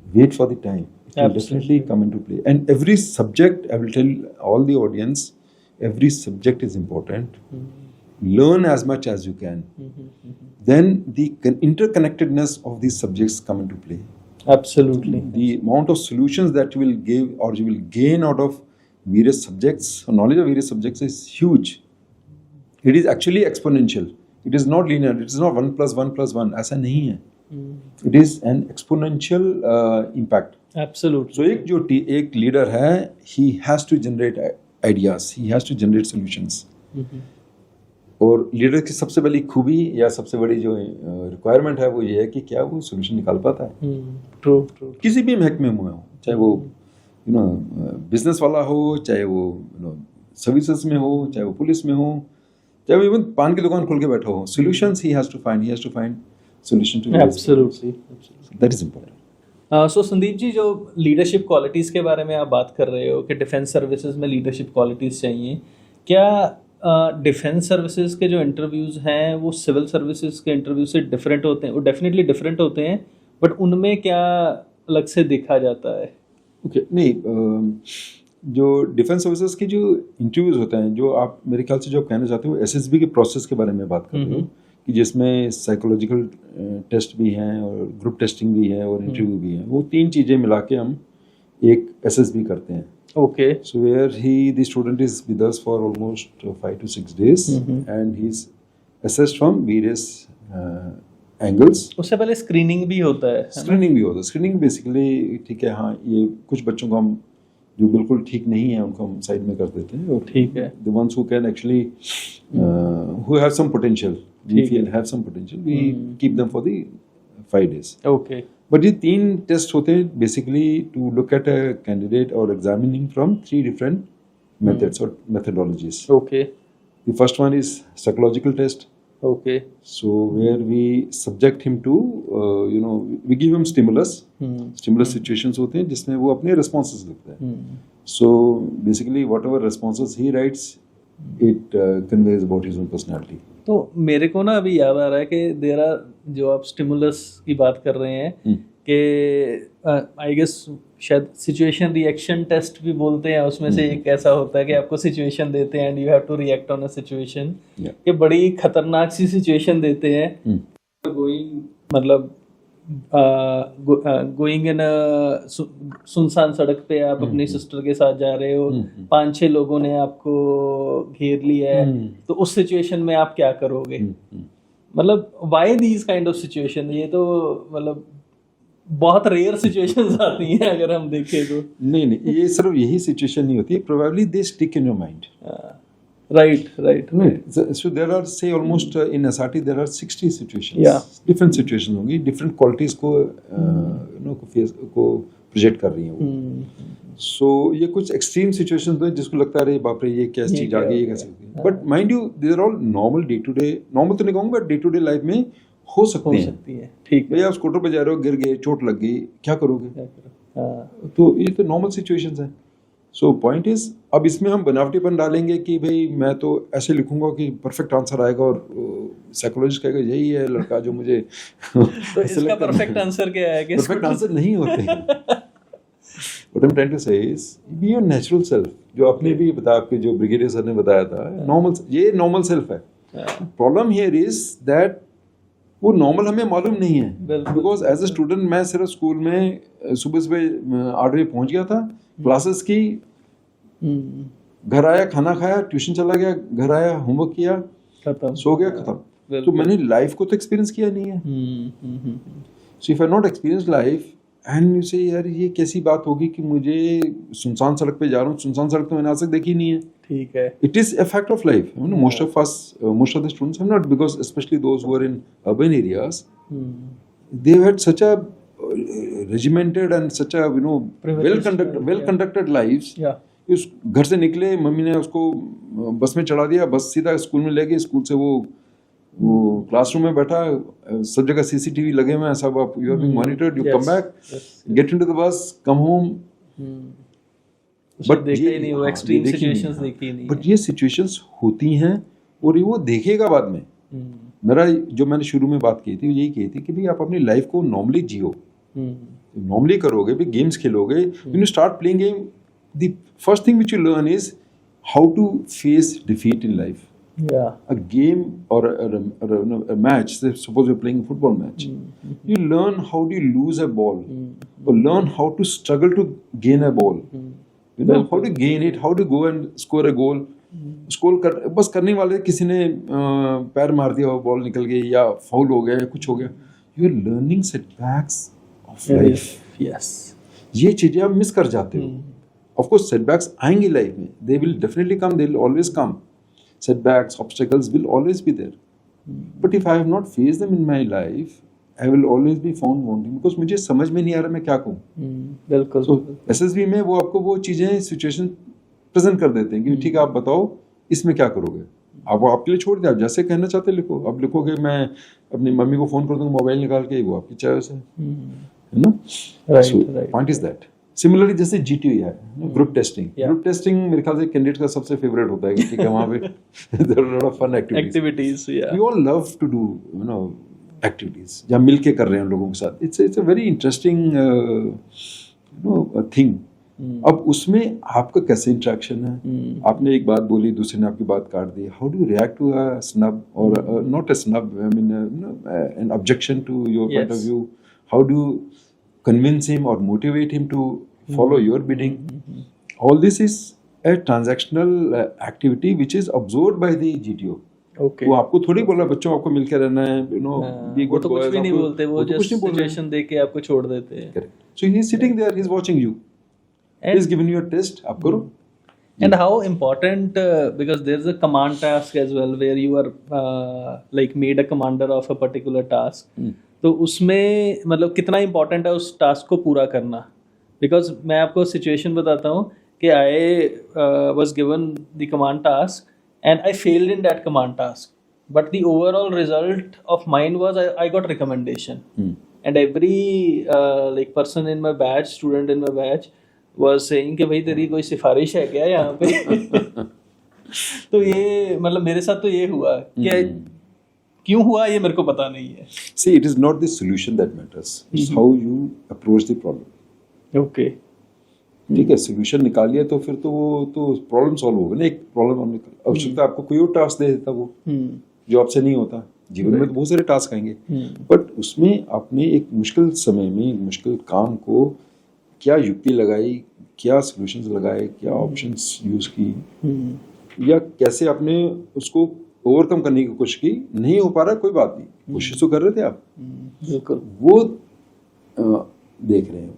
Speaker 2: Wait for the time. It will definitely come into play. And every subject, I will tell all the audience, every subject is important. Learn as much as you can. Then the interconnectedness of these subjects come into play.
Speaker 1: Absolutely.
Speaker 2: The amount of solutions that you will give or you will gain out of various subjects, or knowledge of various subjects is huge. It is actually exponential. It is not linear. It is not 1 + 1 + 1. ऐसा नहीं है. It is an exponential impact.
Speaker 1: Absolutely.
Speaker 2: So एक leader है, he has to generate ideas, he has to generate solutions. और leader की सबसे बड़ी खूबी या सबसे बड़ी जो रिक्वायरमेंट है वो ये है कि क्या वो सोल्यूशन निकाल पाता है।
Speaker 1: ट्रू।
Speaker 2: किसी भी महकमे में हो, चाहे वो बिजनेस वाला हो, चाहे वो सर्विसेज में हो, चाहे वो पुलिस में हो, चाहे वो इवन पान की दुकान खोल के बैठा हो, solutions he has to find solution to
Speaker 1: absolutely
Speaker 2: that is important.
Speaker 1: सो संदीप जी, जो लीडरशिप क्वालिटीज़ के बारे में आप बात कर रहे हो कि डिफेंस सर्विसेज में लीडरशिप क्वालिटीज़ चाहिए, क्या डिफेंस सर्विसेज के जो इंटरव्यूज़ हैं वो सिविल सर्विसेज के इंटरव्यू से डिफरेंट होते हैं? वो डेफिनेटली डिफरेंट होते हैं, बट उनमें क्या अलग से देखा जाता है?
Speaker 2: ओके, नहीं, जो डिफेंस सर्विसेज की जो इंटरव्यूज़ होते हैं, जो आप मेरे ख्याल से जो आप कहना चाहते हो SSB के प्रोसेस के बारे में बात कर रहे हो, कि जिसमें साइकोलॉजिकल टेस्ट भी हैं और ग्रुप टेस्टिंग भी है और इंटरव्यू भी है, वो 3 चीज़ें मिला के हम एक SSB करते हैं।
Speaker 1: Okay,
Speaker 2: so where the student is with us for almost 5 to 6 days and he is assessed from various angles.
Speaker 1: उससे पहले स्क्रीनिंग भी होता है?
Speaker 2: स्क्रीनिंग भी होता है। स्क्रीनिंग बेसिकली ठीक है, हाँ, ये कुछ बच्चों को हम जो बिल्कुल ठीक नहीं है उनको हम साइड में कर देते हैं, और
Speaker 1: ठीक है,
Speaker 2: the ones who can actually who have some potential, we feel have some potential, we keep them for the 5 days.
Speaker 1: Okay.
Speaker 2: But ये 3 टेस्ट होते हैं basically to look at a candidate or examining from 3 different methods or methodologies.
Speaker 1: Okay.
Speaker 2: The first one is psychological test.
Speaker 1: Okay.
Speaker 2: So where we subject him to, we give him stimulus. Stimulus situations होते हैं जिसमें वो अपने responses लिखता है. So basically whatever responses he writes, it conveys about his own personality.
Speaker 1: तो मेरे को ना अभी याद आ रहा है कि जो आप स्टिमुलस की बात कर रहे हैं कि आई गेस शायद सिचुएशन रिएक्शन टेस्ट भी बोलते हैं, उसमें से एक ऐसा होता है कि आपको सिचुएशन देते हैं and you have to react on a situation, कि बड़ी खतरनाक सी सिचुएशन देते हैं, मतलब गोइंग इन सुनसान सड़क पे आप अपनी सिस्टर के साथ जा रहे हो, 5-6 लोगों ने आपको घेर लिया है, तो उस सिचुएशन में आप क्या करोगे? मतलब why these kind of situation? ये तो मतलब बहुत रेयर सिचुएशंस आती हैं अगर हम देखें तो।
Speaker 2: नहीं, ये सिर्फ यही सिचुएशन नहीं होती, probably they stick in your mind.
Speaker 1: Right.
Speaker 2: So there are, say, almost in SRT there are 60 situations.
Speaker 1: Yeah.
Speaker 2: Different situations होंगी, different qualities को को प्रोजेक्ट कर रही हैं वो। So ये कुछ एक्सट्रीम सिचुएशंस हैं जिसको लगता है अरे बाप रे ये क्या चीज आ गई, ये कैसे होगी। But mind you they are all normal day to day, normal तो नहीं कहूँगा but day to day life में हो सकती है।
Speaker 1: ठीक है।
Speaker 2: भैया आप स्कूटर पे जा रहे हो, गिर गए, चोट लग गई, क्या करोगे? तो ये तो नॉर्मल सिचुएशंस हैं। सो पॉइंट इज, अब इसमें हम बनावटीपन डालेंगे कि भाई मैं तो ऐसे लिखूंगा कि परफेक्ट आंसर आएगा और साइकोलॉजिस्ट कहेगा यही है लड़का जो मुझे
Speaker 1: तो इसका परफेक्ट आंसर क्या है? कि
Speaker 2: परफेक्ट आंसर नहीं होते। What I am trying to say is be your natural self, जो आपने भी बताया, आपके जो ब्रिगेडियर सर ने बताया था, नॉर्मल, ये नॉर्मल सेल्फ है। प्रॉब्लम हियर इज दैट वो नॉर्मल हमें मालूम नहीं है, बिकॉज एज ए स्टूडेंट मैं सिर्फ स्कूल में सुबह 8 बजे पहुंच गया था, क्लासेस की, घर आया, खाना खाया, ट्यूशन चला गया, घर आया, होमवर्क किया, खत्म, सो गया, खत्म। तो मैंने लाइफ को तो एक्सपीरियंस किया नहीं है। So if I not experience life and you से यार ये कैसी बात होगी कि मुझे सुनसान सड़क पे जा रहा हूँ, सुनसान सड़क तो मैंने आज तक देखी नहीं है।
Speaker 1: ठीक है,
Speaker 2: it is a fact of life. Most of us, most of the students have not, because specially those who are in urban areas, they had such a regimented and such a well conducted lives. उस घर से निकले, mummy ने उसको बस में चढ़ा दिया, बस सीधा स्कूल में ले गई, स्कूल से वो क्लासरूम में बैठा, सब जगह सीसीटीवी लगे हुए हैं, सब आप you are being monitored, you come back, get into the bus, come home.
Speaker 1: But देखा ही नहीं, वो एक्सट्रीम सिचुएशंस देखी नहीं।
Speaker 2: बट ये सिचुएशंस होती हैं और ये वो देखेगा बाद में। मेरा जो मैंने शुरू में बात की थी यही कही थी कि भाई आप अपनी लाइफ को नॉर्मली जियो, नॉर्मली करोगे, भी गेम्स खेलोगे, when you start playing game, the first thing which you learn is how to face defeat in life. A game or a match, suppose you're playing a football match, you learn how do you lose a ball, or learn how to struggle to gain a ball, you know how to gain it, how to go and score a goal. Score कर, बस करने वाले किसी ने पैर मार दिया, ball निकल गई या फाउल हो गया या कुछ हो गया, you are learning setbacks of life.
Speaker 1: Yes,
Speaker 2: ये चीजें आप मिस कर जाते हो। ऑफ कोर्स सेटबैक्स आएंगी लाइफ में, they will definitely come, they will always come, setbacks, obstacles will always be there, but if I have not faced them in my life, I will always be found wanting, because मुझे समझ में नहीं आ रहा मैं क्या कहूँ।
Speaker 1: बिल्कुल।
Speaker 2: So SSB में वो आपको वो चीजें सिचुएशन प्रेजेंट कर देते हैं कि ठीक है आप बताओ इसमें क्या करोगे, आप आपके लिए छोड़ दे, आप जैसे कहना चाहते लिखो। आप लिखोगे मैं अपनी मम्मी को फोन कर दूंगा मोबाइल निकाल के, वो आपकी चॉइस है ना। Point is that. सिमिलरली जैसे GTE है, ग्रुप टेस्टिंग, ग्रुप टेस्टिंग मेरे ख्याल से कैंडिडेट का सबसे फेवरेट होता है कि ठीक है वहाँ पे there are lot of fun activities, we all love to do you know activities जहाँ मिलके कर रहे हैं लोगों के साथ। It's a very interesting you know thing. अब उसमें आपका कैसे इंटरेक्शन है, आपने एक बात बोली, दूसरे ने आपकी बात काट दी, how do you react to a snub और not a snub, I mean an objection to your point of view, how do convince him or motivate him to follow your bidding. All this is a transactional activity which is absorbed by the GTO.
Speaker 1: Okay.
Speaker 2: वो आपको थोड़ी बोल रहा है बच्चों आपको मिलकर रहना है, you know, be good boys.
Speaker 1: कुछ भी नहीं बोलते, वो just situation देख के आपको छोड़ देते हैं।
Speaker 2: Correct. So he is sitting there, he is watching you. He is giving you a test, आप करो।
Speaker 1: And how important, because there's a command task as well where you are like made a commander of a particular task. तो उसमें मतलब कितना important है उस task को पूरा करना। बिकॉज मैं आपको सिचुएशन बताता हूँ कि I was given the command task and I failed in that command task, but the overall result of mine was I got recommendation and every like person in my batch, student in my batch was saying कि भाई तेरी कोई सिफारिश है क्या यहाँ पे। तो ये मतलब मेरे साथ तो ये हुआ कि क्यों हुआ ये मेरे को पता नहीं है।
Speaker 2: See, it is not the solution that matters. It's how you approach the problem.
Speaker 1: Okay.
Speaker 2: ठीक है, सोल्यूशन निकालिए तो फिर तो वो तो प्रॉब्लम सॉल्व होगा ना। एक प्रॉब्लम हमने आवश्यकता आपको कोई और टास्क दे देता वो जो आपसे नहीं होता। जीवन में तो बहुत सारे टास्क आएंगे, बट उसमें आपने एक मुश्किल समय में एक मुश्किल काम को क्या युक्ति लगाई, क्या सॉल्यूशंस लगाए, क्या ऑप्शंस यूज की, या कैसे आपने उसको ओवरकम करने की कोशिश की। नहीं हो पा रहा कोई बात नहीं, कोशिश तो कर रहे थे आप।
Speaker 1: बिल्कुल।
Speaker 2: वो देख रहे हैं।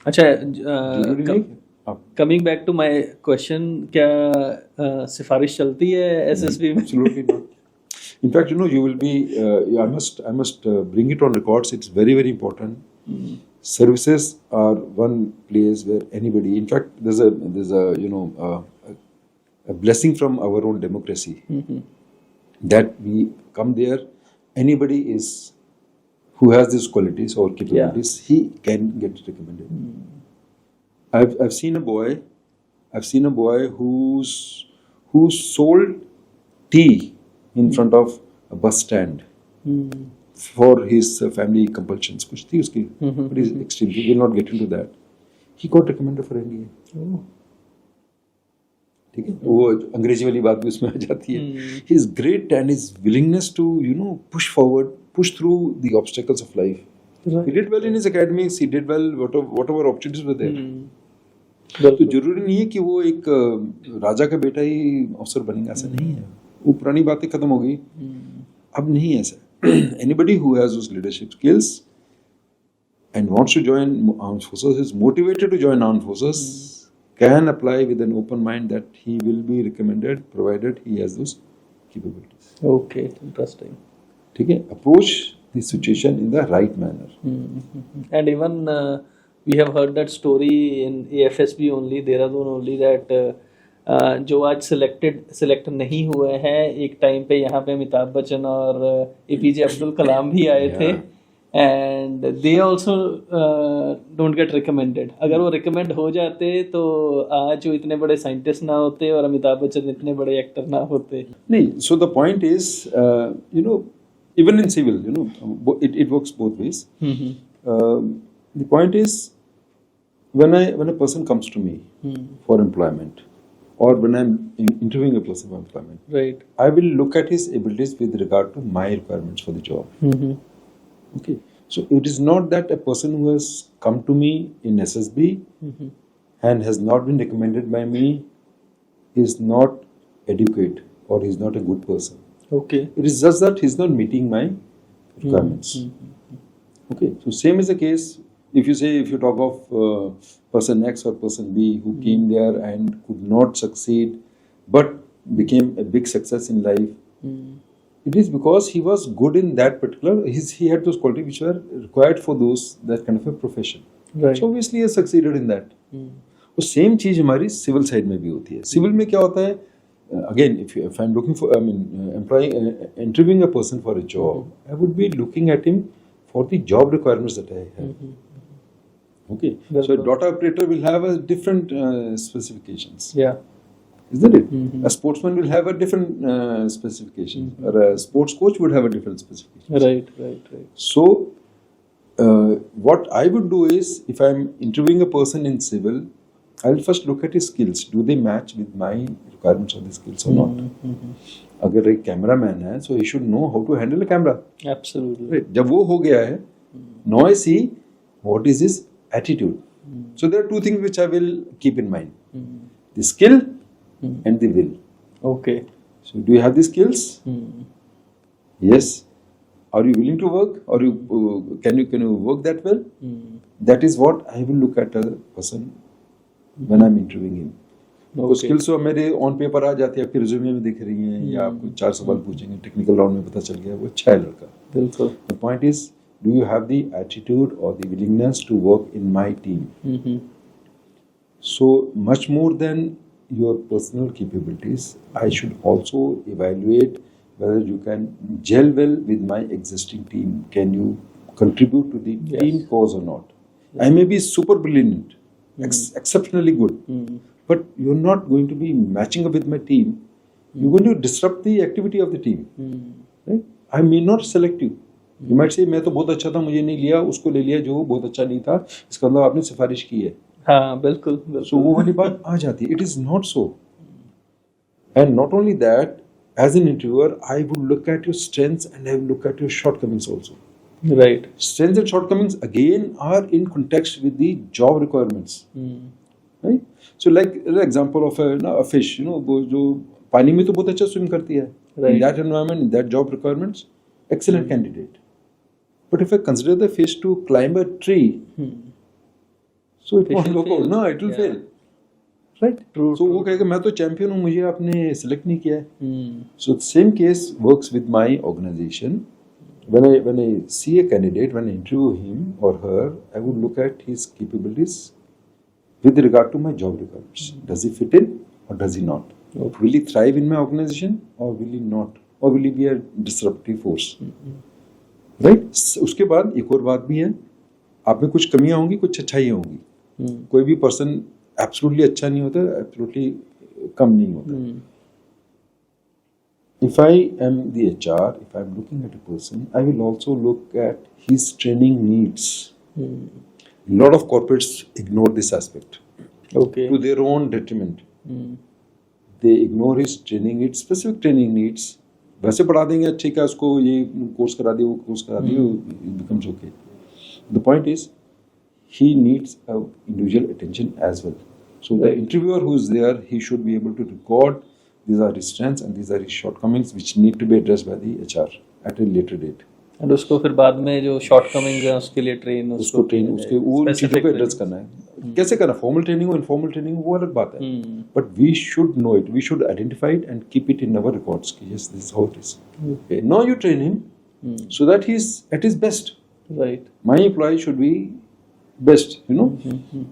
Speaker 1: अच्छा,
Speaker 2: जरूरी नहीं आप
Speaker 1: coming back to my question, क्या सिफारिश चलती है एसएसबी में?
Speaker 2: absolutely not. In fact, you will be. I must bring it on records. It's very, very important. Services are one place where anybody. In fact, there's a a blessing from our own democracy that we come there. Anybody is who has these qualities or capabilities, he can get recommended. I've seen a boy who sold tea in front of a bus stand for his family compulsions. कुछ थी उसकी, but he's extreme. He will not get into that. He got recommended for NDA. ठीक है, वो अंग्रेजी वाली बात भी उसमें आ जाती है. His grit and his willingness to push through the obstacles of life. He did well in his academics. He did well whatever opportunities were there. तो जरूरी नहीं है कि वो एक राजा का बेटा ही अफसर बनेगा, ऐसा नहीं है. वो पुरानी बातें खत्म हो गई, अब नहीं है ऐसा. Anybody who has those leadership skills and wants to join armed forces, is motivated to join armed forces, can apply with an open mind that he will be recommended provided he has those capabilities.
Speaker 1: Okay, interesting.
Speaker 2: ठीक है, approach the situation in the right manner.
Speaker 1: And even we have heard that story in AFSB only, Dehradun only, that जो आज select नहीं हुए हैं, एक time पे यहाँ पे अमिताभ बच्चन और एपीजे अब्दुल कलाम भी आए थे, and they also don't get recommended. अगर वो रिकमेंड हो जाते तो आज जो इतने बड़े साइंटिस्ट ना होते और अमिताभ बच्चन इतने बड़े एक्टर ना होते.
Speaker 2: नहीं, so the point is, even in civil, it works both ways. The point is, when a person comes to me for employment, or when I'm interviewing a person for employment,
Speaker 1: right,
Speaker 2: I will look at his abilities with regard to my requirements for the job. Okay, so it is not that a person who has come to me in SSB and has not been recommended by me is not adequate or is not a good person.
Speaker 1: Okay,
Speaker 2: it is just that he's not meeting my requirements. Okay, so same is the case. If you talk of person X or person B who came there and could not succeed but became a big success in life, it is because he was good in that particular, he had those qualities which were required for that kind of a profession.
Speaker 1: right.
Speaker 2: So obviously he has succeeded in that. वो same चीज हमारी civil side में भी होती है. Civil में क्या होता है, again, if I'm looking for, interviewing a person for a job, I would be looking at him for the job requirements that I have. Okay, so a data operator will have a different specifications.
Speaker 1: Yeah,
Speaker 2: isn't it? A sportsman will have a different specification, or a sports coach would have a different specification.
Speaker 1: Right.
Speaker 2: So, what I would do is, if I'm interviewing a person in civil, I'll first look at his skills. Do they match with my requirements of the skills or not? अगर एक cameraman है, so he should know how to handle a camera.
Speaker 1: Absolutely.
Speaker 2: Right. जब वो हो गया है, now I see what is his attitude. So there are two things which I will keep in mind: the skill and the will.
Speaker 1: Okay.
Speaker 2: So do you have the skills? Yes. Are you willing to work? Or can you work that well? That is what I will look at a person when I'm interviewing him. वो skills तो मेरे on paper आ जाती है, आपके resume में दिख रही हैं, या आपको 4 सवाल पूछेंगे, टेक्निकल राउंड में पता चल गया वो अच्छा है लड़का.
Speaker 1: बिल्कुल.
Speaker 2: The point is, do you have the attitude or the willingness to work in my team? So much more than your personal capabilities, I should also evaluate whether you can gel well with my existing team. Can you contribute to the team cause or not? I may be super brilliant, exceptionally good, but you're not going to be matching up with my team. You're going to disrupt the activity of the team. Right? I may not select you. You might say, मैं तो बहुत अच्छा था, मुझे नहीं लिया, उसको ले लिया जो बहुत अच्छा नहीं था, इसका मतलब आपने सिफारिश की है.
Speaker 1: हाँ, बिल्कुल.
Speaker 2: So वो वाली बात आ जाती है. It is not so. And not only that, as an interviewer, I would look at your strengths and I would look at your shortcomings also.
Speaker 1: Right.
Speaker 2: Strengths and shortcomings again are in context with the job requirements. Right? So like an example of a fish, वो जो पानी में तो बहुत अच्छा swim करती है.
Speaker 1: Right.
Speaker 2: In that environment, in that job requirements, excellent candidate. But if I consider the fish to climb a tree, So it won't work out. No, it will fail. Right?
Speaker 1: True.
Speaker 2: So वो कहेगा मैं तो champion हूँ, मुझे आपने select नहीं किया है.
Speaker 1: Hmm.
Speaker 2: So the same case works with my organization. When I see a candidate, when I interview him or her, I would look at his capabilities with regard to my job requirements. Does he fit in or does he not?
Speaker 1: Okay.
Speaker 2: Will he thrive in my organization or will he not? Or will he be a disruptive force? Right? उसके बाद एक और बात भी है, आप में कुछ कमियां होंगी, कुछ अच्छाइयां होंगी. कोई भी पर्सन एब्सोल्युटली अच्छा नहीं होता, एब्सोल्युटली कम नहीं होता. If I am the HR, if I'm looking at a person, I will also look at his training needs. A lot of corporates ignore this aspect
Speaker 1: Okay.
Speaker 2: to their own detriment. They ignore his training needs, specific training needs. वैसे पढ़ा देंगे, ठीक है, उसको ये course करा दिए, वो कोर्स करा दिए, it becomes okay. The point is, he needs a individual attention as well. So the interviewer who is there, he should be able to record these are his strengths and these are his shortcomings which need to be addressed by the HR at a later date.
Speaker 1: And उसको फिर बाद में जो shortcomings हैं उसके लिए
Speaker 2: उसको train उसके वो चीज़ों को एड्रेस करना है. कैसे करना, फॉर्मल ट्रेनिंग हो, इनफॉर्मल ट्रेनिंग हो, वो अलग बात है. But we should know it, we should identify it and keep it in our records कि yes this is how it is. Now you train him so that he is at his best.
Speaker 1: Right.
Speaker 2: My employ should be best, you know.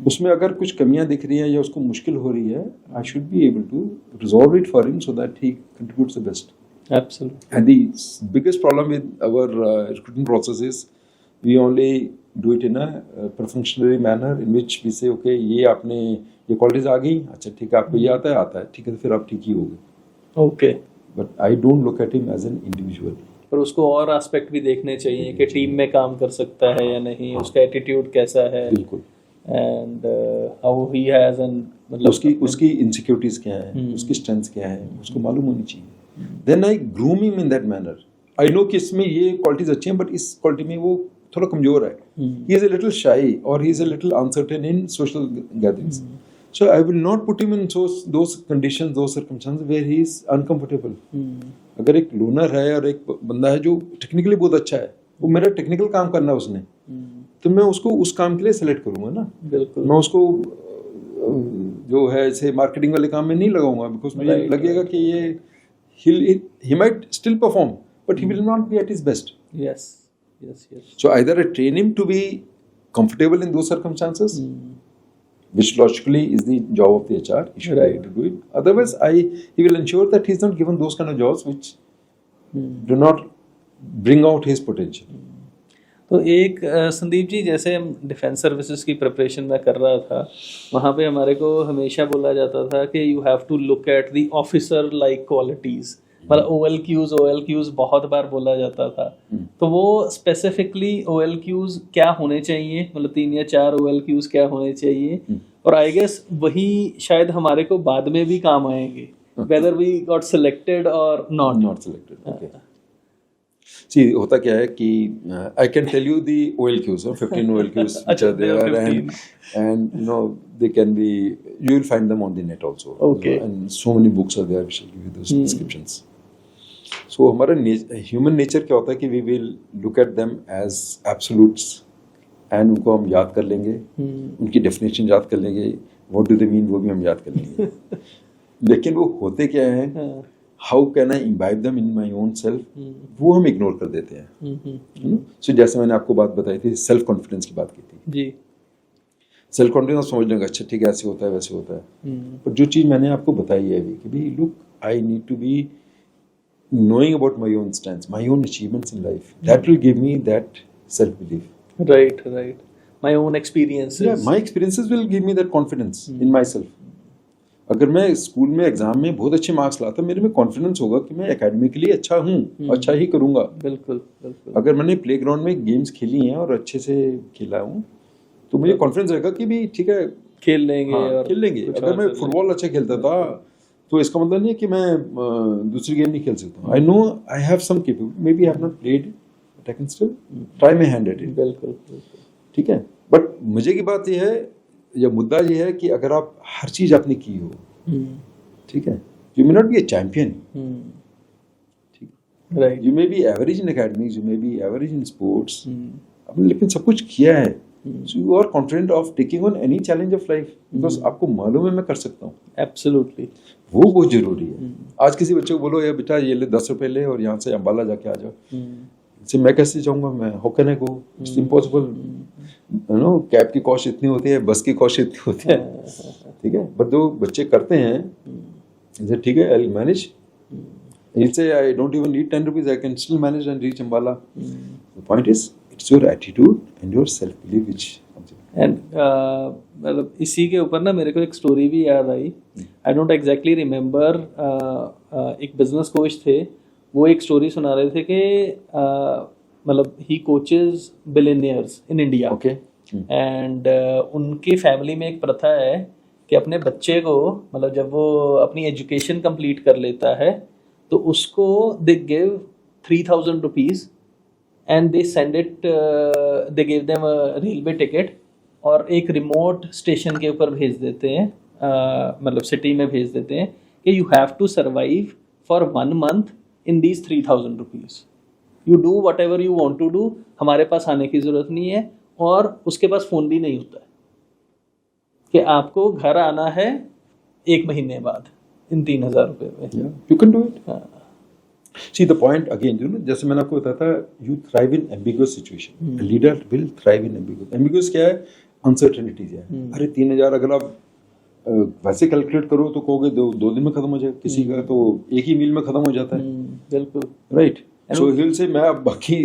Speaker 2: उसमें अगर कुछ कमियां दिख रही हैं या उसको मुश्किल हो रही है, I should be able to resolve it for him so that he contributes the best.
Speaker 1: Absolutely.
Speaker 2: And the biggest problem with our recruitment process is we only do it in a perfunctory manner in which we say okay ये आपने ये qualities आ गई, अच्छा ठीक है, आपको ये आता है, ठीक है, तो फिर आप ठीक ही होगे.
Speaker 1: Okay.
Speaker 2: But I don't look at him as an individual.
Speaker 1: पर उसको और एस्पेक्ट भी देखने चाहिए कि टीम में काम कर सकता है या नहीं, उसका एटीट्यूड कैसा है.
Speaker 2: बिल्कुल.
Speaker 1: And how he has an मतलब
Speaker 2: उसकी इनसिक्योरिटीज क्या है, उसकी स्ट्रेंथ्स क्या है, उसको मालूम होनी चाहिए. Then I groom him in that manner. I know कि इसमें ये क्वालिटीज अच्छी हैं, बट इस क्वालिटी में वो थोड़ा कमजोर है. He is a little shy or he is a little uncertain in social gatherings. So I will not put him in those conditions, those circumstances where he is uncomfortable. अगर एक loner है और एक बंदा है जो टेक्निकली बहुत अच्छा है, वो मेरा टेक्निकल काम करना है उसने, तो मैं उसको उस काम के लिए सेलेक्ट करूंगा ना.
Speaker 1: बिल्कुल.
Speaker 2: मैं उसको जो है ऐसे मार्केटिंग वाले काम में नहीं लगाऊंगा, बिकॉज मुझे लगेगा कि ये he might still perform, but he will not be at his best.
Speaker 1: Yes.
Speaker 2: So either I train him to be comfortable in those circumstances, which logically is the job of the HR. He should be able to do it. Otherwise, he will ensure that he's not given those kind of jobs which do not bring out his potential.
Speaker 1: तो एक संदीप जी, जैसे हम defence services की preparation में कर रहा था, वहाँ पे हमारे को हमेशा बोला जाता था कि you have to look at the officer like qualities. मतलब OLQs बहुत बार बोला जाता था. तो वो स्पेसिफिकली OLQs क्या होने चाहिए, मतलब 3 या 4 OLQs क्या होने चाहिए, और आई गेस वही शायद हमारे को बाद में भी काम आएंगे, वेदर वी गॉट सिलेक्टेड और नॉट
Speaker 2: सिलेक्टेड. See, होता क्या है कि I can tell you the OLQs, 15 OLQs which are there, and you know they can be, you will find them on the net also.
Speaker 1: Okay.
Speaker 2: And so many books are there which will give you those descriptions. So हमारा human nature क्या होता है कि we will look at them as absolutes and उनको हम याद कर लेंगे, उनकी definition याद कर लेंगे, what do they mean वो भी हम याद कर लेंगे. लेकिन वो होते क्या है, how can I imbibe them in my own self, वो हम इग्नोर कर देते हैं. सो जैसे मैंने आपको बात बताई थी, सेल्फ कॉन्फिडेंस की बात की थी
Speaker 1: जी.
Speaker 2: सेल्फ कॉन्फिडेंस समझ लेंगे, अच्छा ठीक है, ऐसे होता है वैसे होता है. पर जो चीज़ मैंने आपको बताई है अभी कि भाई look, I need to be knowing about my own strengths, my own achievements in life, that will give me that self belief.
Speaker 1: Right. My own experiences.
Speaker 2: Yeah, my experiences will give me that confidence in myself. अगर मैं school में exam में बहुत अच्छे marks लाता, मेरे में confidence होगा कि मैं एकेडमिकली अच्छा हूँ, अच्छा ही करूँगा.
Speaker 1: बिल्कुल.
Speaker 2: अगर मैंने प्लेग्राउंड में गेम्स खेली हैं और अच्छे से खेला हूँ, तो मुझे कॉन्फिडेंस रहेगा कि भी ठीक है,
Speaker 1: खेल लेंगे.
Speaker 2: अगर मैं फुटबॉल अच्छा खेलता था, तो इसका मतलब नहीं है कि मैं दूसरी गेम नहीं खेल सकता. I know I have some capability, maybe I have not played, but I can still try my hand at it.
Speaker 1: बिल्कुल.
Speaker 2: ठीक है. बट मुझे की बात यह है, या मुद्दा ये है कि अगर आप हर चीज आपने की हो, ठीक है, you may not be a champion, ठीक,
Speaker 1: right,
Speaker 2: you may be average in academics, you may be average in sports, आपने लेकिन सब कुछ किया है, So you are confident of taking on any challenge of life because आपको मालूम है मैं कर सकता हूँ.
Speaker 1: Absolutely.
Speaker 2: वो बहुत जरूरी है. आज किसी बच्चे को बोलो या बेटा ये ले 10 रुपए ले और यहाँ से अम्बाला जाके आ जाओ. इससे मैं कैसे जाऊँगा? मैं how can I go? It's impossible. You know, cab की कॉस्ट इतनी होती है, बस की कॉस्ट इतनी होती है. ठीक है. बट जो बच्चे करते हैं, जैसे ठीक है, I'll manage. He'll say I don't even need 10 rupees. I can still manage and reach Ambala. The point is, it's your attitude and your self-belief which comes in.
Speaker 1: And मतलब इसी के ऊपर ना मेरे को एक स्टोरी भी याद आई. I don't exactly remember. एक बिजनेस कोच थे, वो एक स्टोरी सुना रहे थे कि मतलब he coaches billionaires in India.
Speaker 2: Okay.
Speaker 1: And उनकी फैमिली में एक प्रथा है कि अपने बच्चे को मतलब जब वो अपनी एजुकेशन कंप्लीट कर लेता है तो उसको they give 3,000 rupees and they send it, they give them railway ticket और एक रिमोट स्टेशन के ऊपर भेज देते हैं, मतलब सिटी में भेज देते हैं कि you have to survive for 1 month in these 3,000 rupees. You do whatever you want to do, हमारे पास आने की ज़रूरत नहीं है. और उसके पास फ़ोन भी नहीं होता है कि आपको घर आना है 1 महीने बाद इन 3,000 रुपये में.
Speaker 2: Yeah, you can do it. See the point again, you know, जैसे मैंने आपको बताया था, you thrive in ambiguous situation. A leader will thrive in ambiguous. Ambiguous क्या है? Uncertainties है. अरे 3,000 अगर आप वैसे कैलकुलेट करो तो कहोगे 2 दिन में खत्म हो जाए. किसी का तो एक ही मील में खत्म हो जाता है.
Speaker 1: बिल्कुल.
Speaker 2: राइट. So he'll say मैं अब बाकी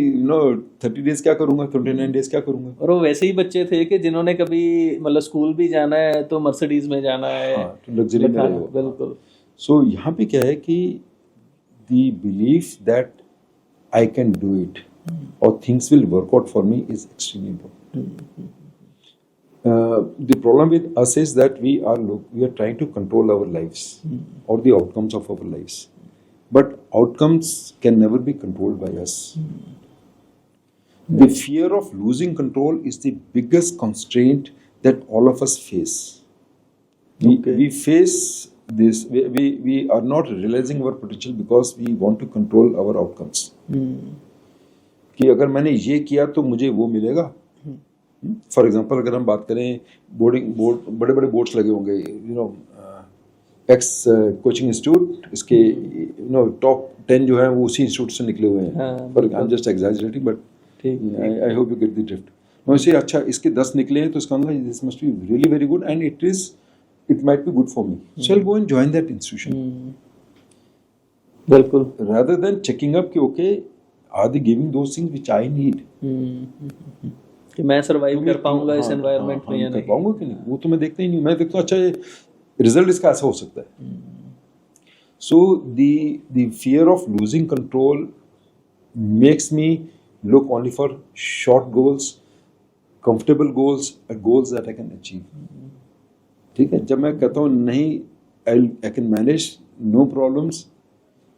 Speaker 2: 30 डेज क्या करूंगा, 29 डेज क्या करूंगा.
Speaker 1: और वो वैसे ही बच्चे थे कि जिन्होंने कभी मतलब स्कूल भी जाना है तो मर्सिडीज में जाना है.
Speaker 2: हाँ, तो लग्जरी में रहेगा.
Speaker 1: बिल्कुल.
Speaker 2: सो यहाँ पे क्या है कि the belief that I can do it or things will work out for me is extremely important. The problem with us is that we are trying to control our lives or the outcomes of our lives, but outcomes can never be controlled by us. The fear of losing control is the biggest constraint that all of us face. We face this, we are not realizing our potential because we want to control our outcomes. कि अगर मैंने ये किया तो मुझे वो मिलेगा. For example अगर हम बात करें बोर्ड, बड़े बड़े बोर्ड्स लगे होंगे, you know, x coaching institute, इसके यू नो टॉप 10 जो है वो उसी इंस्टीट्यूट से निकले हुए हैं. पर I am just exaggerating but I hope you get the drift. मैं इसे अच्छा इसके 10 निकले हैं तो इसका मतलब this must be really very good and it might be good for me. So I'll go and join that institution.
Speaker 1: बिल्कुल.
Speaker 2: Rather than checking up कि okay, are they giving those things which I need?
Speaker 1: कि मैं survive कर पाऊंगा इस environment में या नहीं.
Speaker 2: कर पाऊंगा कि नहीं, वो तो मैं देखता ही नहीं. मैं देखता हूँ अच्छा ये result इसका ऐसा हो सकता है. So the fear of losing control makes me look only for short goals, comfortable goals, and goals that I can achieve. ठीक है. जब मैं कहता हूँ नहीं, I can manage, no problems,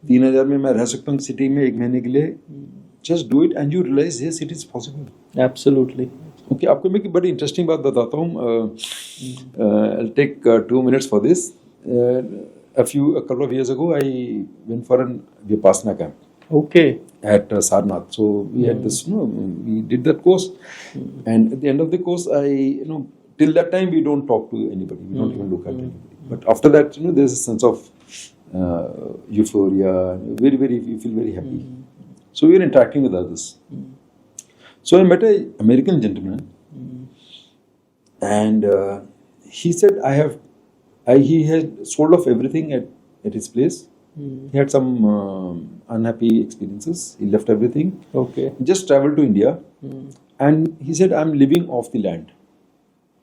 Speaker 2: 3,000 में मैं रह सकता हूँ सिटी में 1 महीने के लिए, just do it and you realise yes it is possible.
Speaker 1: Absolutely.
Speaker 2: Okay. आपको मैं एक बड़ी इंटरेस्टिंग बात बताता हूँ. I take 2 minutes for this. a couple of years ago I went for an Vipassana camp.
Speaker 1: Okay.
Speaker 2: At Sarnath. So we had this, we did that course, and at the end of the course till that time we don't talk to anybody, we don't even look at anybody, but after that there's a sense of euphoria, you feel very happy. So we are interacting with others. So I met an American gentleman, and he said he had sold off everything at his place. He had some unhappy experiences. He left everything.
Speaker 1: Okay.
Speaker 2: Just traveled to India, and he said I'm living off the land.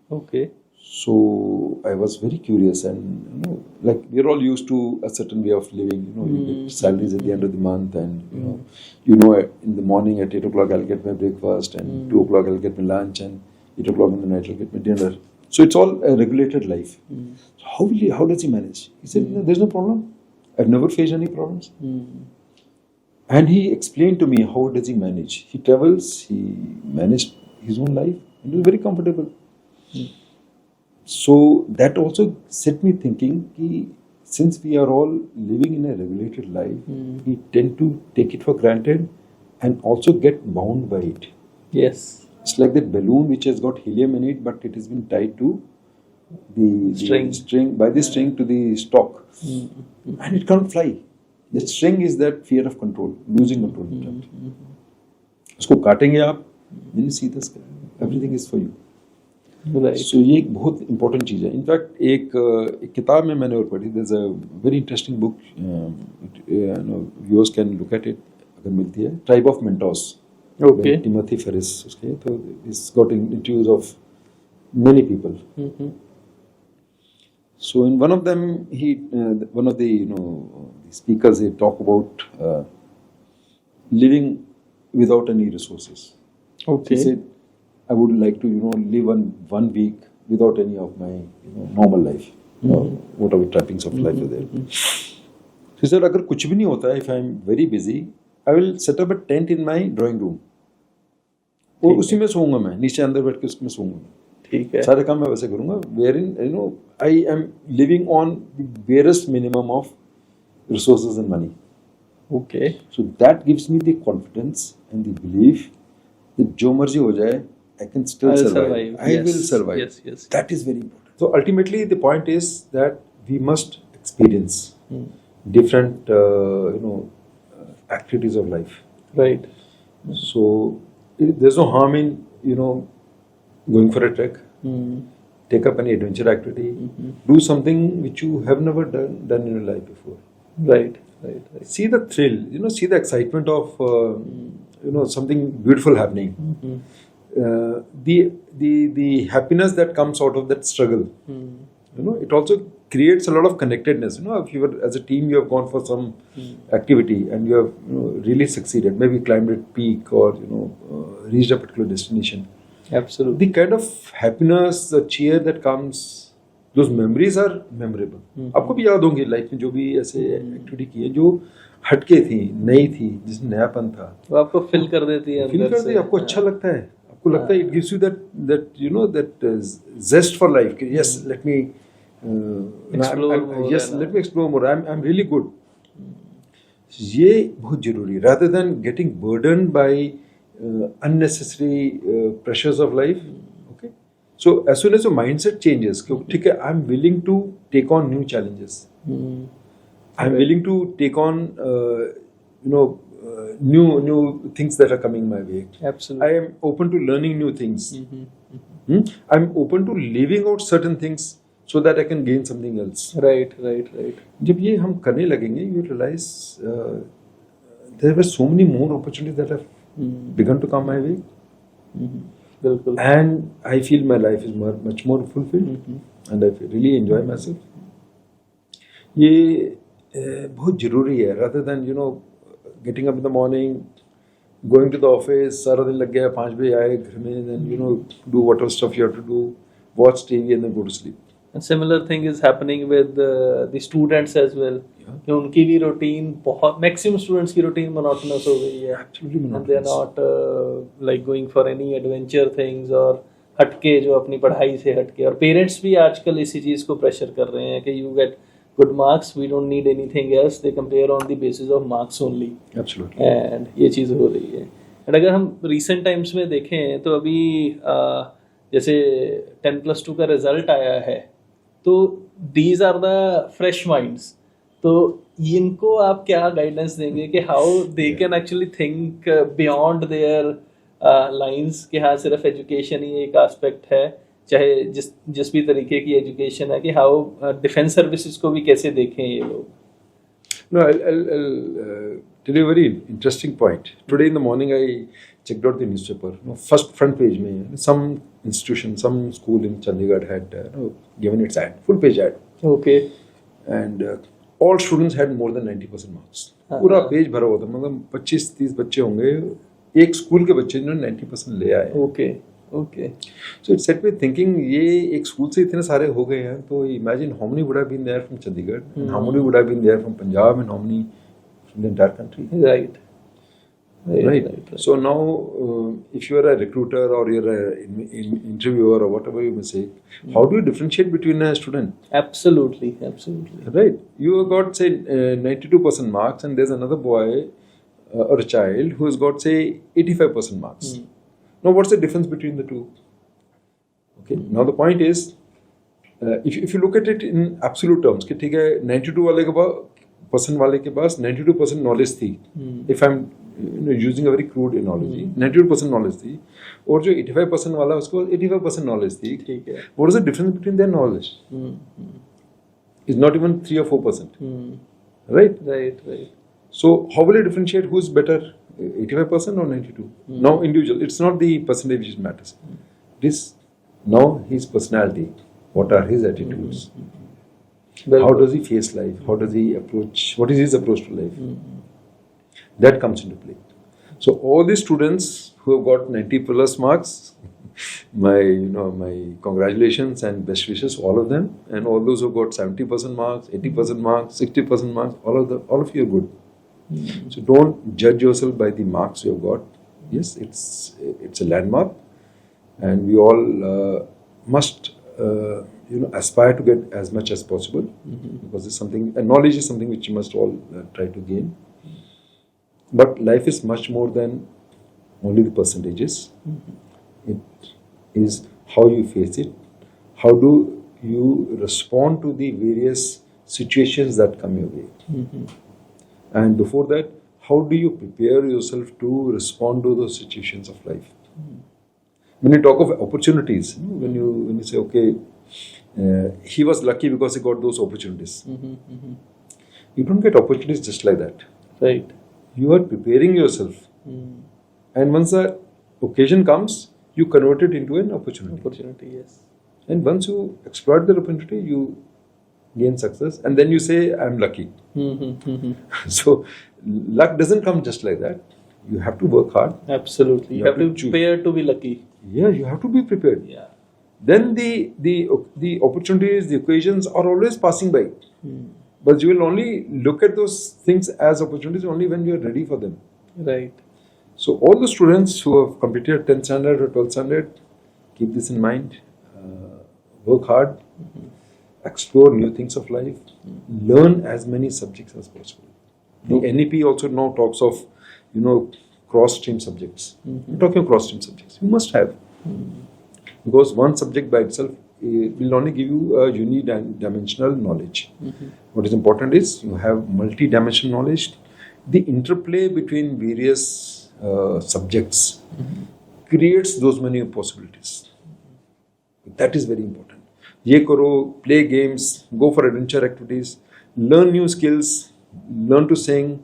Speaker 1: Okay.
Speaker 2: So I was very curious, and like we're all used to a certain way of living. You get salaries at the end of the month, and in the morning at 8 o'clock I'll get my breakfast, and 2 o'clock I'll get my lunch, and 8 o'clock in the night I'll get my dinner. So it's all a regulated life. So how does he manage? He said, there's no problem. I've never faced any problems. And he explained to me how does he manage. He travels. He managed his own life, and he was very comfortable. So that also set me thinking कि since we are all living in a regulated life, we tend to take it for granted and also get bound by it.
Speaker 1: Yes.
Speaker 2: It's like that balloon which has got helium in it, but it has been tied to the string by the string to the stalk, and it can't fly. The string is that fear of control, losing control. उसको काटेंगे आप, then you see the sky. Everything is for you.
Speaker 1: Right.
Speaker 2: So ये एक बहुत important चीज़ है. In fact एक किताब में मैंने और पढ़ी. There's a very interesting book. Viewers can look at it अगर मिलती है. Tribe of Mentors.
Speaker 1: Okay.
Speaker 2: Timothy Ferris. उसके तो it's got interviews of many people. So in one of them, one of the speakers, they talk about living without any resources.
Speaker 1: Okay.
Speaker 2: He said, I would like to live one week without any of my normal life, whatever trappings of life are there. He said, अगर कुछ भी नहीं होता है, if I am very busy, I will set up a tent in my drawing room. और उसी में सोऊंगा मैं, नीचे अंदर बैठ के उसमें सोऊंगा.
Speaker 1: ठीक है.
Speaker 2: सारे काम मैं वैसे करूंगा. Wherein I am living on the barest minimum of resources and money.
Speaker 1: Okay.
Speaker 2: So that gives me the confidence and the belief that जो मर्जी हो जाए, I can still survive. I will survive.
Speaker 1: Yes.
Speaker 2: That is very important. So ultimately, the point is that we must experience different, activities of life.
Speaker 1: Right.
Speaker 2: So there's no harm in, going for a trek. Take up any adventure activity. Do something which you have never done in your life before.
Speaker 1: Right.
Speaker 2: See the thrill. See the excitement of, something beautiful happening. The happiness that comes out of that struggle. It also creates a lot of connectedness. If you were as a team, you have gone for some activity and you have really succeeded. Maybe climbed a peak or reached a particular destination.
Speaker 1: Absolutely.
Speaker 2: The kind of happiness, the cheer that comes, those memories are memorable. आपको भी याद होंगे life में जो भी ऐसे activity की है जो हटके थी, नई थी, जिसमें नयापन था.
Speaker 1: वो आपको फिल कर देती है.
Speaker 2: फिल करती है, आपको अच्छा लगता है. आपको लगता है it gives you that zest for life. Yes, let me
Speaker 1: explore more.
Speaker 2: Yes, let me explore more. I'm really good. ये बहुत जरूरी है. Rather than getting burdened by unnecessary pressures of life. Okay. So as soon as your mindset changes, ठीक है, I'm willing to take on new challenges. I'm willing to take on new things that are coming my way.
Speaker 1: Absolutely.
Speaker 2: I am open to learning new things. I'm open to leaving out certain things so that I can gain something else.
Speaker 1: Right.
Speaker 2: जब ये हम करने लगेंगे, you realize there were so many more opportunities that have begun to come my way.
Speaker 1: बिल्कुल.
Speaker 2: And I feel my life is much more fulfilled and I really enjoy myself. ये बहुत जरूरी है. Rather than getting up in the morning, going to the office, सारा दिन लग गया, 5 बजे आए घर में, then do whatever stuff you have to do, watch TV and then go to sleep.
Speaker 1: And similar thing is happening with the students as well. कि उनकी भी routine बहुत maximum students की routine monotonous हो गई है.
Speaker 2: Absolutely monotonous.
Speaker 1: And they are not like going for any adventure things और हटके जो अपनी पढ़ाई से हटके. और parents भी आजकल इसी चीज़ को pressure कर रहे हैं कि you get good marks, we don't need anything else. They compare on the basis of marks only.
Speaker 2: Absolutely.
Speaker 1: And ये चीज़ हो रही है. And अगर हम recent times में देखें तो अभी जैसे 10+2 का result आया है, तो these are the fresh minds. तो इनको आप क्या गाइडेंस देंगे कि how they can actually think beyond their lines कि हाँ सिर्फ एजुकेशन ही एक एस्पेक्ट है, चाहे जिस भी तरीके की एजुकेशन है, कि हाउ डिफेंस सर्विसेज को भी कैसे देखें ये लोग.
Speaker 2: No, I'll tell you a very interesting point. Today in the morning I checked out the newspaper. First front page में some institution, some school in Chandigarh had given its ad, full page ad.
Speaker 1: Okay.
Speaker 2: And all students had more than 90% marks. पूरा page भरा हुआ था. मतलब 25-30 बच्चे होंगे, एक school के बच्चे जिन्होंने 90% ले आए.
Speaker 1: Okay.
Speaker 2: So it set me thinking, ये एक स्कूल से इतने सारे हो गए हैं, तो imagine how many would have been there from Chandigarh, and how many would have been there from Punjab, and how many from the entire country.
Speaker 1: Right.
Speaker 2: So now, if you are a recruiter or you are an interviewer or whatever you may say, how do you differentiate between a student?
Speaker 1: Absolutely.
Speaker 2: Right. You have got say 92% marks, and there's another boy or a child who has got say 85% marks. Now, what's the difference between the two? Okay. Now the point is, if you look at it in absolute terms, कि ठीक है 92 वाले के % वाले के पास 92% knowledge थी. If I'm using a very crude analogy, 92% knowledge थी, और जो 85% वाला उसको 85% नॉलेज थी.
Speaker 1: ठीक है.
Speaker 2: What is the difference between their knowledge? It's not even 3 or 4%. Right. So how will you differentiate who's better, 85% or 92? Now individual. It's not the percentage which matters. It is now his personality. What are his attitudes? How does he face life? How does he approach? What is his approach to life? That comes into play. So all the students who have got 90+ marks, my congratulations and best wishes, all of them, and all those who got 70% marks, 80% marks, 60% marks, all of you are good. So don't judge yourself by the marks you have got. Yes, it's a landmark, and we all must aspire to get as much as possible, because it's something, and knowledge is something which you must all try to gain. But life is much more than only the percentages. It is how you face it. How do you respond to the various situations that come your way? And before that, how do you prepare yourself to respond to those situations of life? When you talk of opportunities, when you say, okay, he was lucky because he got those opportunities. You don't get opportunities just like that.
Speaker 1: Right.
Speaker 2: You are preparing yourself. And once the occasion comes, you convert it into an opportunity.
Speaker 1: Yes.
Speaker 2: And once you exploit the opportunity, you gain success, and then you say, I'm lucky. So luck doesn't come just like that. You have to work hard.
Speaker 1: Absolutely. You have to prepare to be lucky.
Speaker 2: Yeah, you have to be prepared.
Speaker 1: Yeah.
Speaker 2: Then the opportunities, the occasions are always passing by. But you will only look at those things as opportunities only when you are ready for them.
Speaker 1: Right.
Speaker 2: So all the students who have completed 10th standard or 12th standard, keep this in mind. Work hard. Explore new things of life. Learn as many subjects as possible. The NEP also now talks of, cross-stream subjects. We're talking of cross-stream subjects. You must have. Because one subject by itself will only give you a unidimensional knowledge. What is important is you have multi-dimensional knowledge. The interplay between various subjects creates those many possibilities. That is very important. Ye karo, play games, go for adventure activities, learn new skills, learn to sing.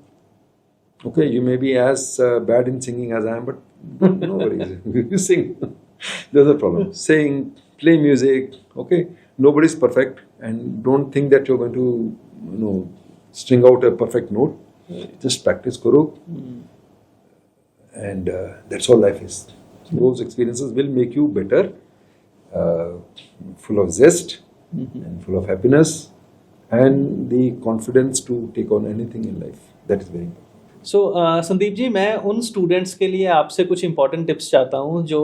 Speaker 2: Okay, you may be as bad in singing as I am, but no worries. You sing. There's a problem. Sing, play music. Okay, nobody's perfect, and don't think that you're going to, string out a perfect note. Just practice karo, and that's all life is. Those experiences will make you better, full of zest and full of happiness, and the confidence to take on anything in life. That is very important.
Speaker 1: सो संदीप जी, मैं उन students के लिए आपसे कुछ important tips चाहता हूँ जो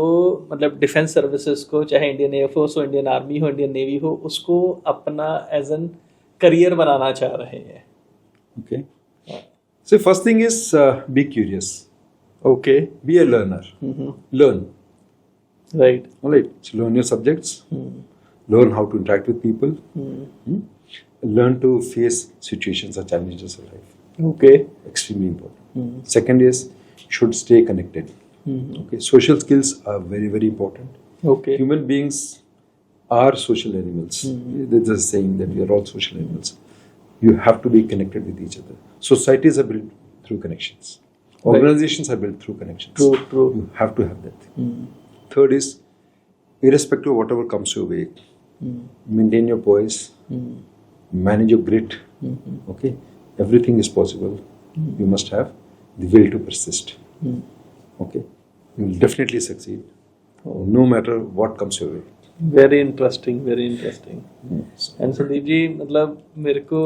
Speaker 1: मतलब डिफेंस सर्विसेज को, चाहे इंडियन एयरफोर्स हो, इंडियन आर्मी हो, इंडियन नेवी हो, उसको अपना एज एन करियर बनाना चाह रहे हैं.
Speaker 2: Okay. So first thing is be curious.
Speaker 1: Okay.
Speaker 2: Be a learner. Learn.
Speaker 1: Right.
Speaker 2: All right. So learn your subjects. Learn how to interact with people. Learn to face situations or challenges of life.
Speaker 1: Okay.
Speaker 2: Extremely important. Second is should stay connected. Okay. Social skills are very, very important.
Speaker 1: Okay.
Speaker 2: Human beings are social animals. There's a saying that we are all social animals. You have to be connected with each other. Societies are built through connections. Organizations are built through connections.
Speaker 1: True.
Speaker 2: You have to have that. Third is, irrespective of whatever comes your way, maintain your poise, manage your grit. Okay, everything is possible. You must have the will to persist. Okay, you will definitely succeed, no matter what comes your way.
Speaker 1: Very interesting and Sandeep ji, मतलब मेरे को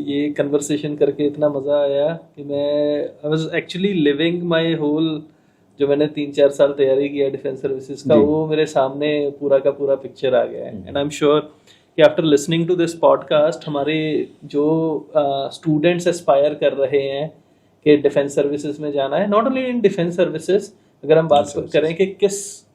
Speaker 1: ये conversation करके इतना मज़ा आया कि मैं I was actually living my whole, जो मैंने 3-4 साल तैयारी किया डिफेंस सर्विसेज का, वो मेरे सामने पूरा का पूरा पिक्चर आ गया है. एंड आई एम श्योर कि after listening to this podcast हमारे जो स्टूडेंट्स एस्पायर कर रहे हैं कि डिफेंस सर्विसेज में जाना है, not only in defence services अगर हम बात
Speaker 2: Yes, yes,
Speaker 1: करें कि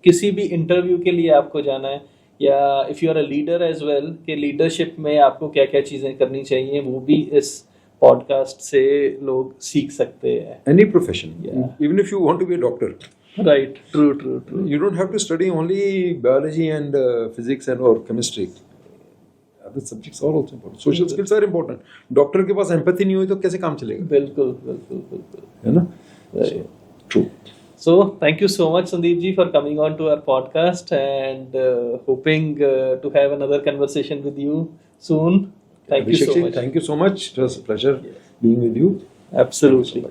Speaker 1: किसी भी इंटरव्यू के लिए आपको जाना है, या if you are a leader as well, कि लीडरशिप में आपको क्या क्या चीज़ें करनी चाहिए, वो भी इस पॉडकास्ट से लोग सीख सकते हैं.
Speaker 2: Any profession,
Speaker 1: Yeah.
Speaker 2: even if you want to be a doctor,
Speaker 1: Right, true.
Speaker 2: you don't have to study only biology and physics and or chemistry. Other subjects are also important. Social skills are important. Doctor के पास empathy नहीं हुई तो कैसे काम चलेगा?
Speaker 1: बिल्कुल.
Speaker 2: है ना?
Speaker 1: Right.
Speaker 2: True.
Speaker 1: So thank you so much, Sandeep ji, for coming on to our podcast, and hoping to have another conversation with you soon. Thank you so much.
Speaker 2: Thank you so much. It was a pleasure being with you.
Speaker 1: Absolutely.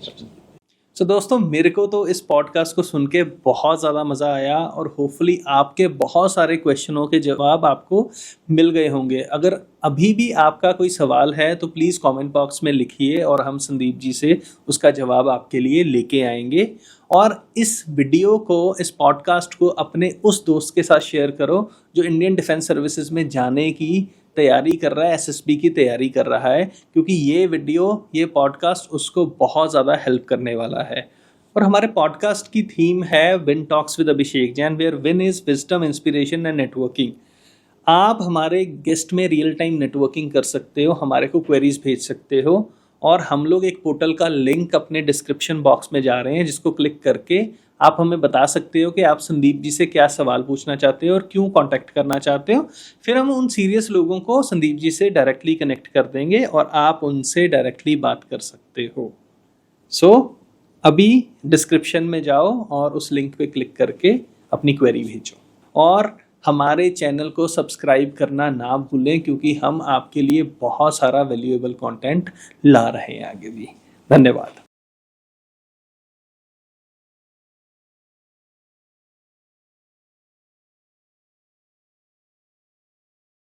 Speaker 1: So दोस्तों, मेरे को तो इस podcast को सुन के बहुत ज़्यादा मज़ा आया, और होपफुली आपके बहुत सारे क्वेश्चनों के जवाब आपको मिल गए होंगे. अगर अभी भी आपका कोई सवाल है तो प्लीज़ कमेंट बॉक्स में लिखिए, और हम संदीप जी से उसका जवाब आपके लिए लेके आएंगे. और इस वीडियो को, इस पॉडकास्ट को अपने उस दोस्त के साथ शेयर करो जो इंडियन डिफेंस सर्विसेज में जाने की तैयारी कर रहा है, एसएसबी की तैयारी कर रहा है, क्योंकि ये पॉडकास्ट उसको बहुत ज़्यादा हेल्प करने वाला है. और हमारे पॉडकास्ट की थीम है Win Talks with Abhishek Jain, where Win is wisdom, inspiration and networking. आप हमारे गेस्ट में रियल टाइम नेटवर्किंग कर सकते हो, हमारे को क्वेरीज भेज सकते हो, और हम लोग एक पोर्टल का लिंक अपने डिस्क्रिप्शन बॉक्स में जा रहे हैं, जिसको क्लिक करके आप हमें बता सकते हो कि आप संदीप जी से क्या सवाल पूछना चाहते हो और क्यों कांटेक्ट करना चाहते हो. फिर हम उन सीरियस लोगों को संदीप जी से डायरेक्टली कनेक्ट कर देंगे और आप उनसे डायरेक्टली बात कर सकते हो. सो अभी डिस्क्रिप्शन में जाओ और उस लिंक पे क्लिक करके अपनी क्वेरी भेजो, और हमारे चैनल को सब्सक्राइब करना ना भूलें, क्योंकि हम आपके लिए बहुत सारा वैल्यूएबल कंटेंट ला रहे हैं आगे भी. धन्यवाद.